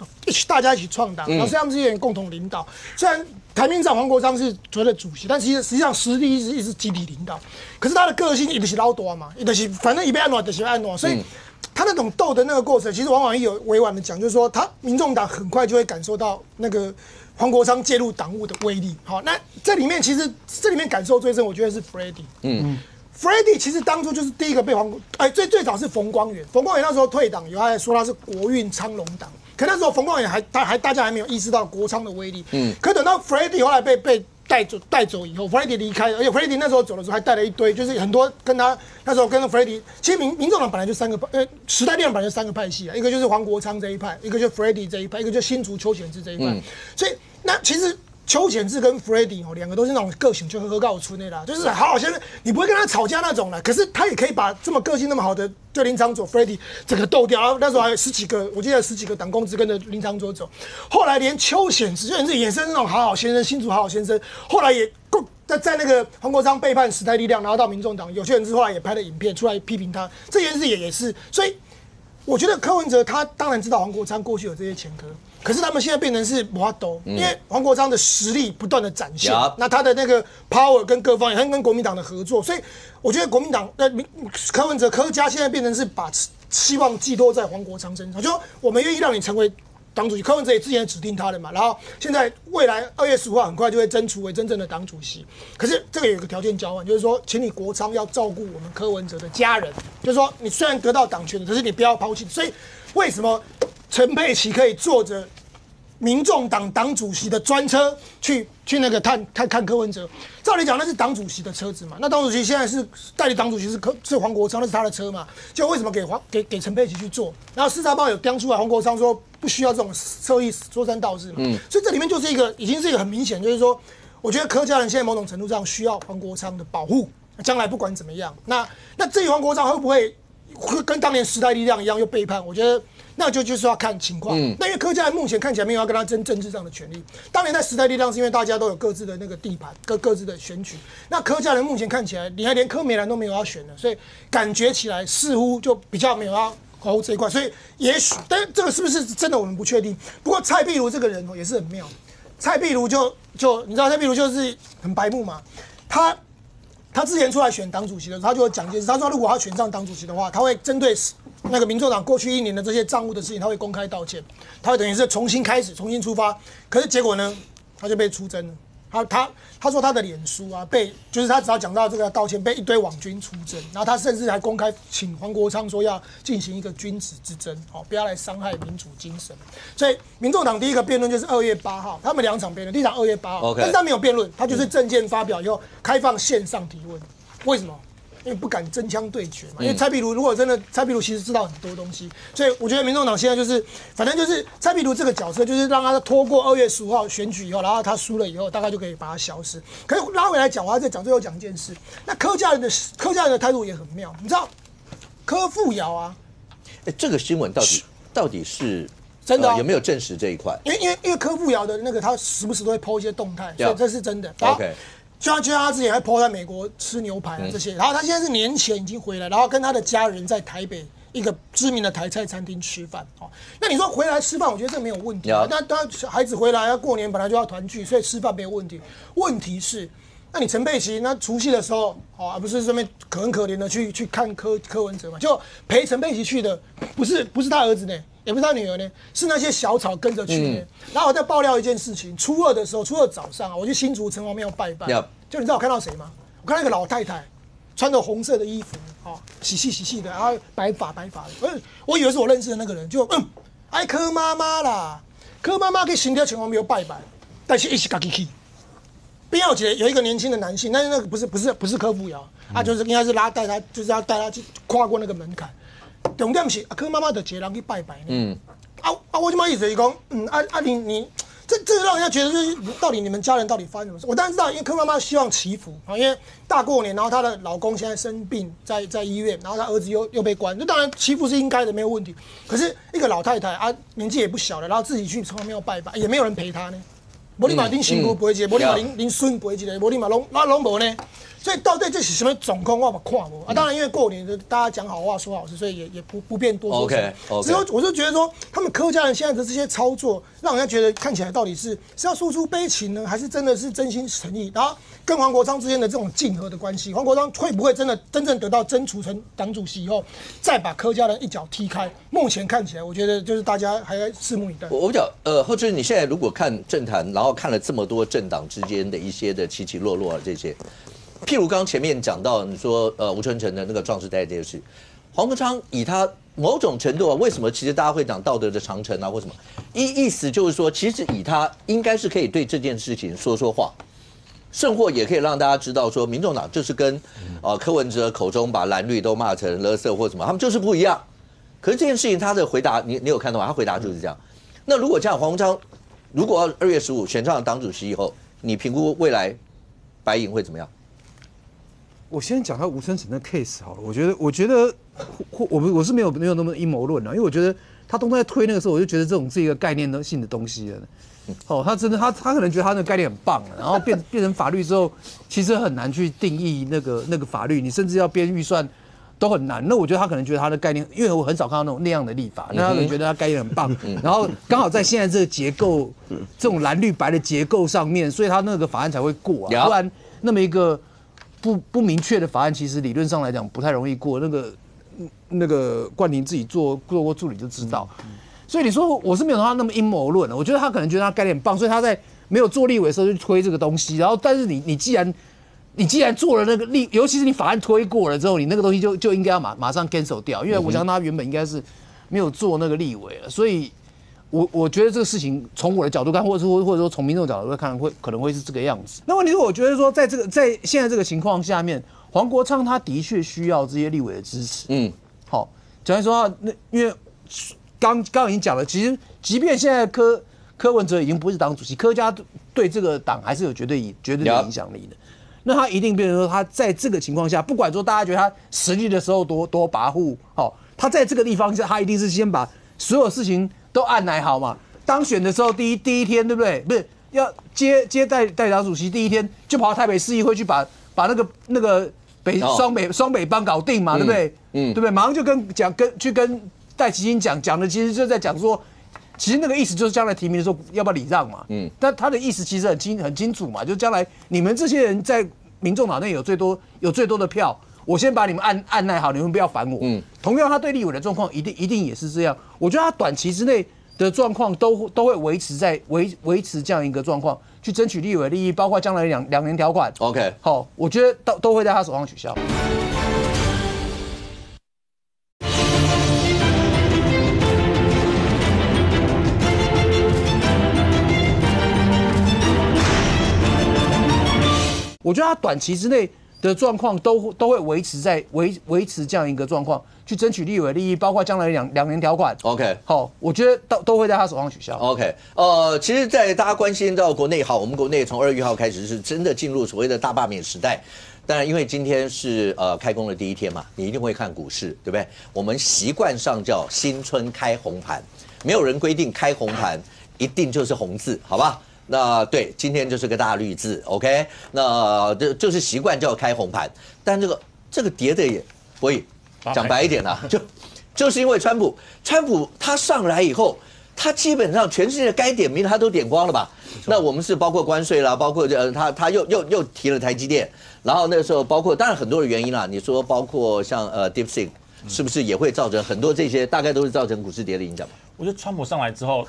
大家一起创党，然后他们这些人共同领导。虽然台面上黄国昌是所谓的主席，但实际上实力一直集体领导。可是他的个性一直是老大嘛，就是反正一边按暖就是按暖，所以他那种斗的那个过程，其实王婉玉有委婉的讲，就是说他民众党很快就会感受到那个黄国昌介入党务的威力。好，那这里面其实这里面感受最深，我觉得是 Freddy。Freddy 其实当初就是第一个被最早是冯光远那时候退党以后，他还说他是国运昌隆党，可那时候冯光远大家还没有意识到国昌的威力。可等到 Freddy 后来被带走以后 ，Freddy 离开了，而且 Freddy 那时候走的时候还带了一堆，就是很多跟他那时候跟 Freddy， 其实民众党本来就时代力量本来就3个派系啊，一个就是黄国昌这一派，一个就是 Freddy 这一派，一个就是新竹邱显智这一派。所以那其实邱显智跟 Freddie 哦，两个都是那种个性就和告村的啦，就是好好先生，你不会跟他吵架那种啦。可是他也可以把这么个性那么好的就林长佐 Freddie 整个斗掉。然后那时候还有10几个，我记得10几个党公子跟着林长佐走。后来连邱显智也是那种好好先生，新竹好好先生，后来也在那个黄国昌背叛时代力量，然后到民众党，有些人后来也拍了影片出来批评他，这件事也是。所以我觉得柯文哲他当然知道黄国昌过去有这些前科。可是他们现在变成是磨斗，因为黄国昌的实力不断的展现，那他的那个 power 跟各方也跟国民党的合作，所以我觉得国民党柯文哲柯家现在变成是把希望寄托在黄国昌身上，就说我们愿意让你成为党主席，柯文哲也之前指定他的嘛，然后现在未来2月15号很快就会争除为真正的党主席，可是这个有一个条件交换，就是说，请你国昌要照顾我们柯文哲的家人，就是说你虽然得到党权，可是你不要抛弃，所以为什么？陈佩琪可以坐着民众党党主席的专车去那个看柯文哲。照理讲那是党主席的车子嘛，那党主席现在是代理党主席是黄国昌，那是他的车嘛，就为什么给陈佩琪去坐？然后4大报有盯出来，黄国昌说不需要这种侧翼说三道四嘛，所以这里面就是已经是一个很明显，就是说，我觉得柯家人现在某种程度上需要黄国昌的保护，将来不管怎么样，那至于黄国昌会不会跟当年时代力量一样又背叛？我觉得。那就是要看情况。那因为柯家人目前看起来没有要跟他争政治上的权利。当年在时代力量是因为大家都有各自的那个地盘、各自的选举。那柯家人目前看起来，你还连柯美兰都没有要选的，所以感觉起来似乎就比较没有要保护这一块。所以也许，但这个是不是真的我们不确定。不过蔡壁如这个人也是很妙。蔡壁如就你知道蔡壁如就是很白目嘛，他之前出来选党主席的时候，他就有讲一件事，他说如果他选上党主席的话，他会针对那个民众党过去1年的这些账务的事情，他会公开道歉，他会等于是重新开始、重新出发。可是结果呢，他就被出征了。他说他的脸书啊，就是他只要讲到这个道歉，被一堆网军出征，然后他甚至还公开请黄国昌说要进行一个君子之争，不要来伤害民主精神。所以民众党第一个辩论就是2月8号，他们2场辩论，第一场2月8号，但是他没有辩论，他就是政见发表以后开放线上提问，为什么？因为不敢真枪对决嘛，因为蔡壁如如果真的蔡壁如其实知道很多东西，所以我觉得民众党现在就是反正就是蔡壁如这个角色，就是让他拖过2月15号选举以后，然后他输了以后，大概就可以把他消失。可是拉回来讲，我还在最后讲一件事，那柯家人的态度也很妙，你知道柯富瑶啊，这个新闻到底是真的、有没有证实这一块？因为柯富瑶的那个他时不时都会 po 一些动态，所以这是真的。OK。就像他之前还 po 在美国吃牛排啊这些，然后他现在是年前已经回来，然后跟他的家人在台北一个知名的台菜餐厅吃饭。那你说回来吃饭，我觉得这没有问题。那他孩子回来要过年，本来就要团聚，所以吃饭没有问题。问题是，那你陈佩琪那除夕的时候，不是这边很可怜的去看柯文哲嘛？就陪陈佩琪去的，不是他儿子呢。也不是他女儿呢，是那些小草跟着去呢。然后我再爆料一件事情，初二早上啊，我去新竹城隍庙拜拜。就你知道我看到谁吗？我看到一个老太太，穿着红色的衣服，洗细的，然后白发的。我以为是我认识的那个人，就爱柯妈妈啦，柯妈妈去新竹城隍庙拜拜，但是一起自己去。边有一个年轻的男性，但是那个不是柯富瑶，就是应该是就是要带他去跨过那个门槛。重点是柯妈妈的一个人去拜拜呢。我就嘛意思是讲，你这让人家觉得就是到底你们家人到底发生什么事？我当然知道，因为柯妈妈希望祈福啊，因为大过年，然后她的老公现在生病在医院，然后她儿子又被关，那当然祈福是应该的，没有问题。可是一个老太太年纪也不小了，然后自己去城隍庙拜拜，也没有人陪她呢。摩利马丁辛苦不会接，摩利马林孙不会接，摩利马龙无呢。所以到底这是什么总控，我嘛看无啊。当然，因为过年大家讲好话说好事，所以也不便多说什么。之后我就觉得说，他们柯家人现在的这些操作，让人家觉得看起来到底是要诉诸悲情呢，还是真的是真心诚意？然后跟黄国昌之间的这种竞合的关系，黄国昌会不会真正得到真除成党主席以后，再把柯家人一脚踢开？目前看起来，我觉得就是大家还在拭目以待。我讲或者你现在如果看政坛，然后看了这么多政党之间的一些的起起落落啊这些。譬如刚前面讲到，你说吴春成的那个壮士代这件事，黄国昌以他某种程度为什么其实大家会讲道德的长城啊或什么，意思就是说，其实以他应该是可以对这件事情说话，甚或也可以让大家知道说，民众党就是跟柯文哲口中把蓝绿都骂成垃圾或什么，他们就是不一样。可是这件事情他的回答，你有看到吗？他回答就是这样。那如果这样，黄国昌如果2月15选上了党主席以后，你评估未来白银会怎么样？我先讲他吴春成的 case 好了，我觉得我是没有那么阴谋论了，因为我觉得他东在推那个时候，我就觉得这种是一个概念性的东西了。哦，他真的他可能觉得他那个概念很棒，然后变成法律之后，其实很难去定义那个法律，你甚至要编预算都很难。那我觉得他可能觉得他的概念，因为我很少看到那样的立法，那他可能觉得他概念很棒，然后刚好在现在这个结构，这种蓝绿白的结构上面，所以他那个法案才会过啊，不然那么一个不明确的法案，其实理论上来讲不太容易过。那个冠廷自己做过助理就知道。所以你说我是没有他那么阴谋论的，我觉得他可能觉得他概念很棒，所以他在没有做立委的时候就推这个东西。然后，但是你既然做了那个尤其是你法案推过了之后，你那个东西就应该要马上 cancel 掉，因为我想他原本应该是没有做那个立委了。所以我觉得这个事情从我的角度看，或者说从民众角度看，可能会是这个样子。那问题是，我觉得说在现在这个情况下面，黄国昌他的确需要这些立委的支持。好，假如说因为。刚已经讲了，其实即便现在柯文哲已经不是党主席，柯家对这个党还是有绝对的影响力的。那他一定变成说，他在这个情况下，不管说大家觉得他实力的时候多跋扈，好，他在这个地方下，他一定是先把所有事情都按来好嘛。当选的时候第一天，对不对？不是要接代党主席第一天就跑到台北市议会去把那个双北帮搞定嘛，对不对？对不对？马上就跟戴奇英讲的，其实就在讲说，其实那个意思就是将来提名的时候要不要礼让嘛。但他的意思其实很清楚嘛，就将来你们这些人在民众党内有最多的票，我先把你们按耐好，你们不要烦我。同样，他对立委的状况一定也是这样。我觉得他短期之内的状况都会维持这样一个状况，去争取立委利益，包括将来两年条款。OK， 好，我觉得都会在他手上取消。我觉得他短期之内的状况都会维持这样一个状况，去争取立委利益，包括将来两年条款。OK， 好，我觉得都会在他手上取消。OK， 其实，在大家关心到国内，我们国内从2月1号开始是真的进入所谓的大罢免时代。当然，因为今天是开工的第一天嘛，你一定会看股市，对不对？我们习惯上叫新春开红盘，没有人规定开红盘一定就是红字，好吧？那对，今天就是个大绿字 ，OK？ 那就是习惯叫开红盘，但这个跌的也，所以讲白一点啦，就是因为川普他上来以后，他基本上全世界该点名的他都点光了吧？那我们是包括关税啦，包括他又提了台积电，然后那个时候包括当然很多的原因啦，你说包括像DeepSeek 是不是也会造成很多这些大概都是造成股市跌的影响吧？我觉得川普上来之后。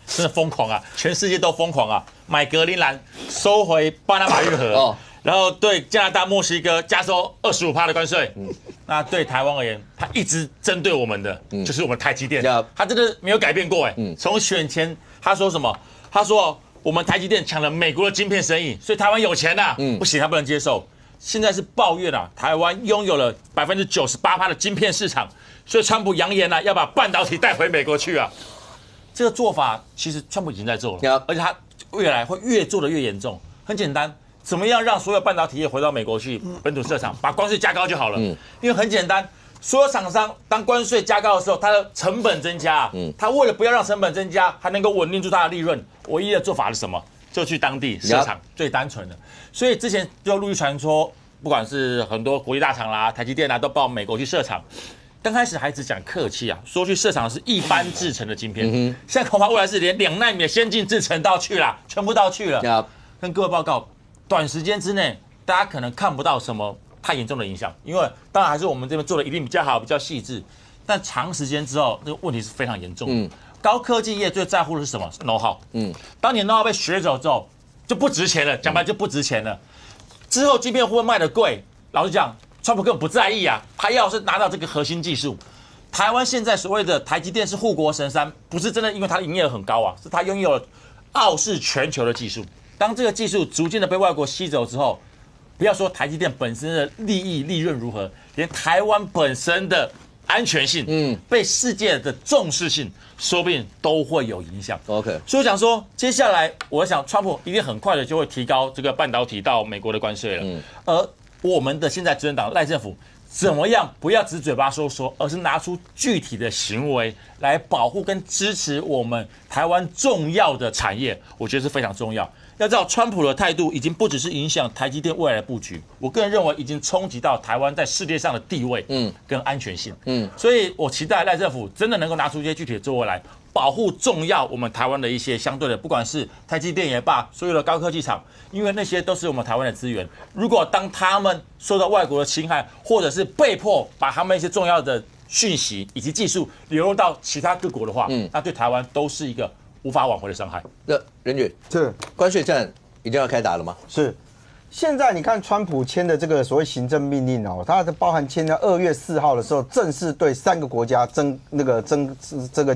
真的疯狂啊！全世界都疯狂啊！买格陵兰，收回巴拿马运河，然后对加拿大、墨西哥加收25%的关税。那对台湾而言，他一直针对我们的就是我们台积电，他真的没有改变过哎。从选前他说什么？他说我们台积电抢了美国的晶片生意，所以台湾有钱呐，不行，他不能接受。现在是抱怨啊，台湾拥有了98%的晶片市场，所以川普扬言要把半导体带回美国去啊。这个做法其实川普已经在做了，而且他未来会越做的越严重。很简单，怎么样让所有半导体业回到美国去本土设厂，把关税加高就好了。因为很简单，所有厂商当关税加高的时候，它的成本增加，他为了不要让成本增加，还能够稳定住它的利润，唯一的做法是什么？就去当地设厂，最单纯的。所以之前就陆续传说，不管是很多国际大厂啦、台积电啦，都到美国去设厂。刚开始还只讲客气啊，说去设厂是一般制成的晶片，现在恐怕未来是连2奈米的先进制程到去了，全部到去了。跟各位报告，短时间之内大家可能看不到什么太严重的影响，因为当然还是我们这边做的一定比较好，比较细致。但长时间之后，那个问题是非常严重的。高科技业最在乎的是什么 ？know how。当你 know how 被学走之后，就不值钱了，讲白就不值钱了。之后晶片会不会卖得贵？老实讲。川普根本不在意啊，他要是拿到这个核心技术，台湾现在所谓的台积电是护国神山，不是真的因为它的营业额很高啊，是它拥有了傲视全球的技术。当这个技术逐渐的被外国吸走之后，不要说台积电本身的利润如何，连台湾本身的安全性，被世界的重视性，说不定都会有影响。OK， 所以我想说，接下来我想，川普一定很快的就会提高这个半导体到美国的关税了。而我们的现在执政党赖政府怎么样，不要只嘴巴说说，而是拿出具体的行为来保护跟支持我们台湾重要的产业，我觉得是非常重要。要知道，川普的态度已经不只是影响台积电未来的布局，我个人认为已经冲击到台湾在世界上的地位，跟安全性，所以我期待赖政府真的能够拿出一些具体的作为来保护重要我们台湾的一些相对的，不管是台积电也罢，所有的高科技厂，因为那些都是我们台湾的资源。如果当他们受到外国的侵害，或者是被迫把他们一些重要的讯息以及技术流入到其他各国的话，那对台湾都是一个无法挽回的伤害。那任局，是关税战一定要开打了吗？是。现在你看，川普签的这个所谓行政命令哦，它包含签在2月4号的时候，正式对3个国家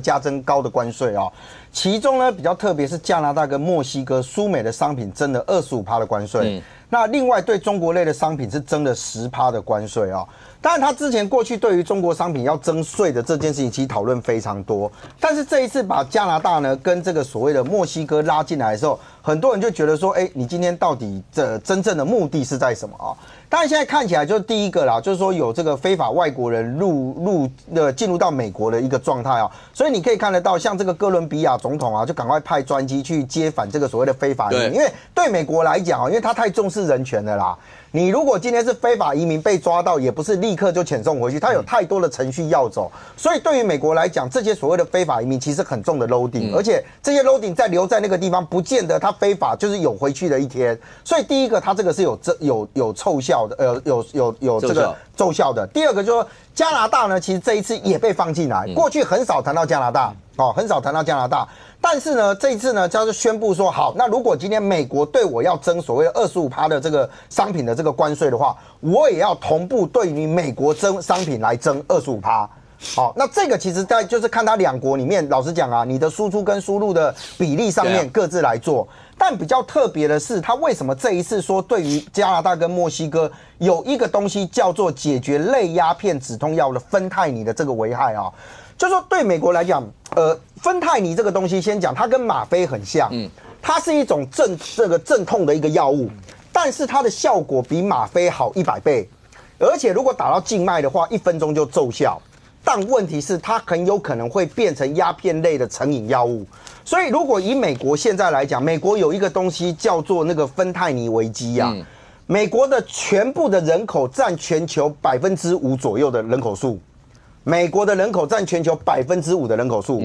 加征高的关税哦。其中呢比较特别是加拿大跟墨西哥输美的商品征了25%的关税，那另外对中国类的商品是征了10%的关税哦。当然，他之前过去对于中国商品要征税的这件事情，其实讨论非常多。但是这一次把加拿大呢跟这个所谓的墨西哥拉进来的时候，很多人就觉得说，你今天到底真正的目的是在什么啊？当然，现在看起来就是第一个啦，就是说有这个非法外国人进入到美国的一个状态啊。所以你可以看得到，像这个哥伦比亚总统啊，就赶快派专机去接返这个所谓的非法移民，因为对美国来讲啊，因为他太重视人权了啦。你如果今天是非法移民被抓到，也不是立刻就遣送回去，他有太多的程序要走。所以对于美国来讲，这些所谓的非法移民其实很重的 loading，而且这些 loading 在留在那个地方，不见得他非法就是有回去的一天。所以第一个，他这个是有凑效的，有这个奏效的。第二个就是说，加拿大呢，其实这一次也被放进来，过去很少谈到加拿大，很少谈到加拿大。但是呢，这一次呢，他就宣布说，好，那如果今天美国对我要征所谓的25%的这个商品的这个关税的话，我也要同步对于美国征商品来征25%。好，那这个其实在就是看他两国里面，老实讲啊，你的输出跟输入的比例上面各自来做。但比较特别的是，他为什么这一次说对于加拿大跟墨西哥有一个东西叫做解决类鸦片止痛药的芬太尼的这个危害啊？就是说对美国来讲，芬太尼这个东西，先讲它跟吗啡很像，它是一种镇痛的一个药物，但是它的效果比吗啡好100倍，而且如果打到静脉的话，1分钟就奏效。但问题是，它很有可能会变成鸦片类的成瘾药物。所以，如果以美国现在来讲，美国有一个东西叫做那个芬太尼危机啊。美国的全部的人口占全球5%左右的人口数，美国的人口占全球5%的人口数，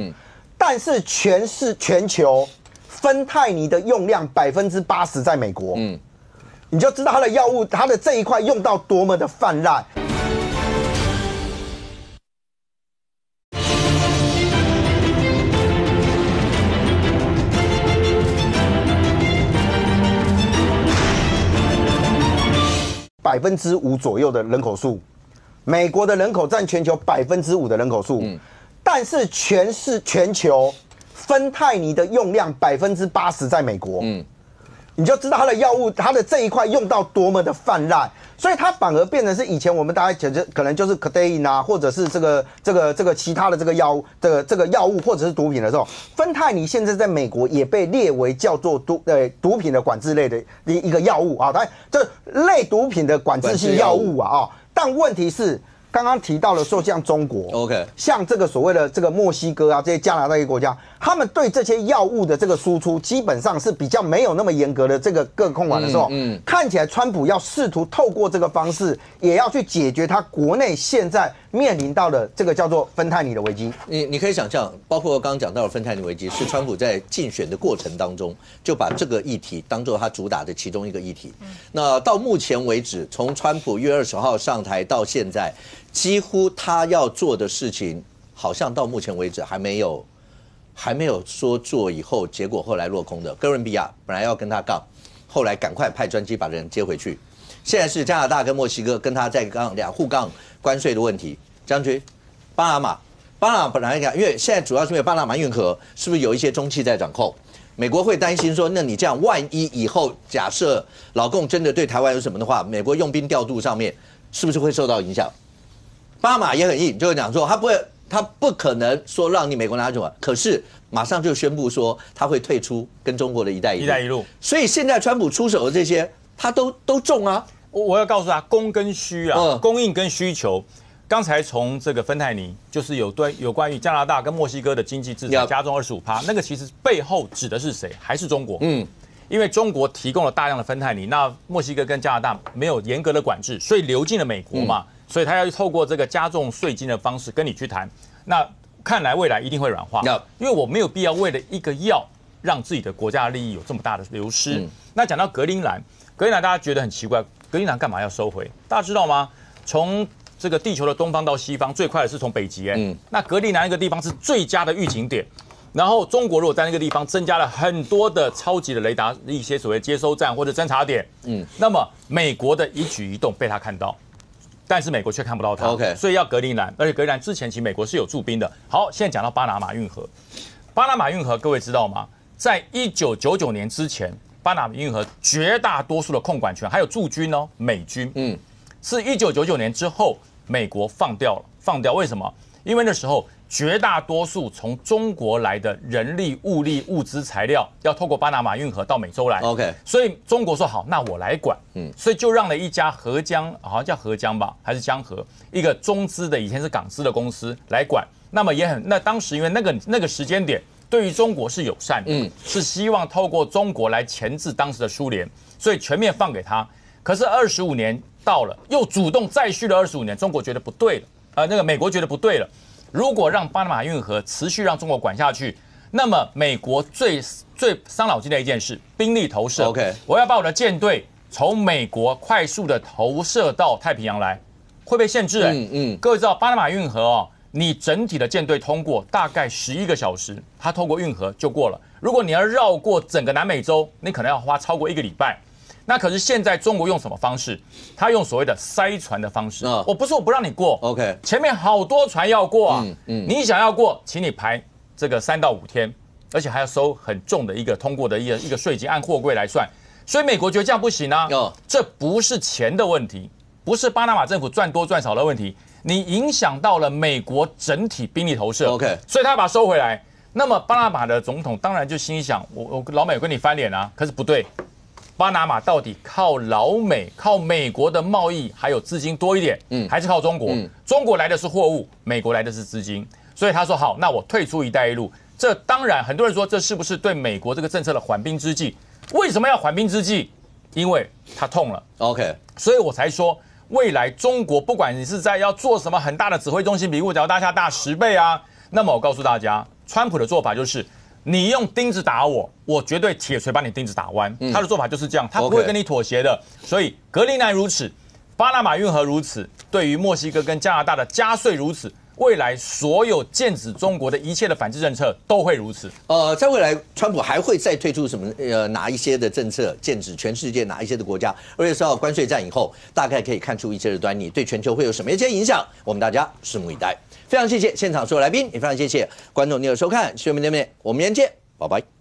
但是全球芬太尼的用量80%在美国，你就知道它的药物，它的这一块用到多么的泛滥。5%左右的人口数，美国的人口占全球5%的人口数，但是全球芬太尼的用量80%在美国，你就知道它的药物，它的这一块用到多么的泛滥，所以它反而变成是以前我们大家可能就是 codeine 啊，或者是这个其他的这个药物这个药物或者是毒品的时候，芬太尼现在在美国也被列为叫做毒品的管制类的一个药物啊，它这类毒品的管制性药物啊，但问题是。刚刚提到了说，像中国 ，OK， 像这个所谓的这个墨西哥啊，这些加拿大这些国家，他们对这些药物的这个输出，基本上是比较没有那么严格的这个各控管的时候，看起来川普要试图透过这个方式，也要去解决他国内现在面临到的这个叫做芬太尼的危机。你可以想象，包括刚刚讲到的芬太尼危机，是川普在竞选的过程当中就把这个议题当做他主打的其中一个议题。那到目前为止，从川普1月20号上台到现在。几乎他要做的事情，好像到目前为止还没有说做以后，结果后来落空的。哥伦比亚本来要跟他杠，后来赶快派专机把人接回去。现在是加拿大跟墨西哥跟他在杠互杠关税的问题。将军，巴拿马本来讲，因为现在主要是因为巴拿马运河是不是有一些中企在掌控？美国会担心说，那你这样万一以后假设老共真的对台湾有什么的话，美国用兵调度上面是不是会受到影响？巴马也很硬，就是讲说他不可能说让你美国拿走，可是马上就宣布说他会退出跟中国的一带一路。所以现在川普出手的这些，他都中啊。我要告诉他，供跟需啊，供应跟需求。刚才从这个芬太尼，就是有关于加拿大跟墨西哥的经济制裁加重25%，那个其实背后指的是谁？还是中国？因为中国提供了大量的芬太尼，那墨西哥跟加拿大没有严格的管制，所以流进了美国嘛，所以他要透过这个加重税金的方式跟你去谈。那看来未来一定会软化，因为我没有必要为了一个药让自己的国家的利益有这么大的流失。那讲到格陵兰大家觉得很奇怪，格陵兰干嘛要收回？大家知道吗？从这个地球的东方到西方，最快的是从北极那格陵兰那个地方是最佳的预警点。然后中国如果在那个地方增加了很多的超级的雷达，一些所谓接收站或者侦察点，那么美国的一举一动被他看到，但是美国却看不到他，所以要格陵兰，而且格陵兰之前其实美国是有驻兵的。好，现在讲到巴拿马运河，巴拿马运河各位知道吗？在1999年之前，巴拿马运河绝大多数的控管权还有驻军美军，是1999年之后美国放掉，为什么？因为那时候绝大多数从中国来的人力、物力、物资、材料要透过巴拿马运河到美洲来，所以中国说好，那我来管，所以就让了一家河江，好像叫河江吧，还是江河，一个中资的以前是港资的公司来管。那么那当时因为那个时间点对于中国是友善的，是希望透过中国来钳制当时的苏联，所以全面放给他。可是25年到了，又主动再续了25年，中国觉得不对了，那个美国觉得不对了。如果让巴拿马运河持续让中国管下去，那么美国最伤脑筋的一件事，兵力投射。我要把我的舰队从美国快速的投射到太平洋来，会被限制。各位知道巴拿马运河你整体的舰队通过大概11个小时，它透过运河就过了。如果你要绕过整个南美洲，你可能要花超过1个礼拜。那可是现在中国用什么方式？他用所谓的塞船的方式。我不是我不让你过前面好多船要过啊。你想要过，请你排这个3到5天，而且还要收很重的一个通过的一个税金，按货柜来算。所以美国觉得这样不行啊。这不是钱的问题，不是巴拿马政府赚多赚少的问题，你影响到了美国整体兵力投射。所以他把它收回来。那么巴拿马的总统当然就心想，我老美跟你翻脸啊，可是不对。巴拿马到底靠老美、靠美国的贸易还有资金多一点，还是靠中国？中国来的是货物，美国来的是资金，所以他说好，那我退出一带一路。这当然很多人说这是不是对美国这个政策的缓兵之计？为什么要缓兵之计？因为他痛了。所以我才说未来中国不管你是在要做什么很大的指挥中心，比五角大厦大10倍啊，那么我告诉大家，川普的做法就是。你用钉子打我，我绝对铁锤把你钉子打弯。他的做法就是这样，他不会跟你妥协的。所以格陵兰如此，巴拿马运河如此，对于墨西哥跟加拿大的加税如此，未来所有剑指中国的一切的反制政策都会如此。在未来，川普还会再推出什么哪一些的政策，剑指全世界哪一些的国家？2月4号关税战以后，大概可以看出一些的端倪，对全球会有什么一些影响？我们大家拭目以待。非常谢谢现场所有来宾，也非常谢谢观众您的收看，希望明天我们明天见，拜拜。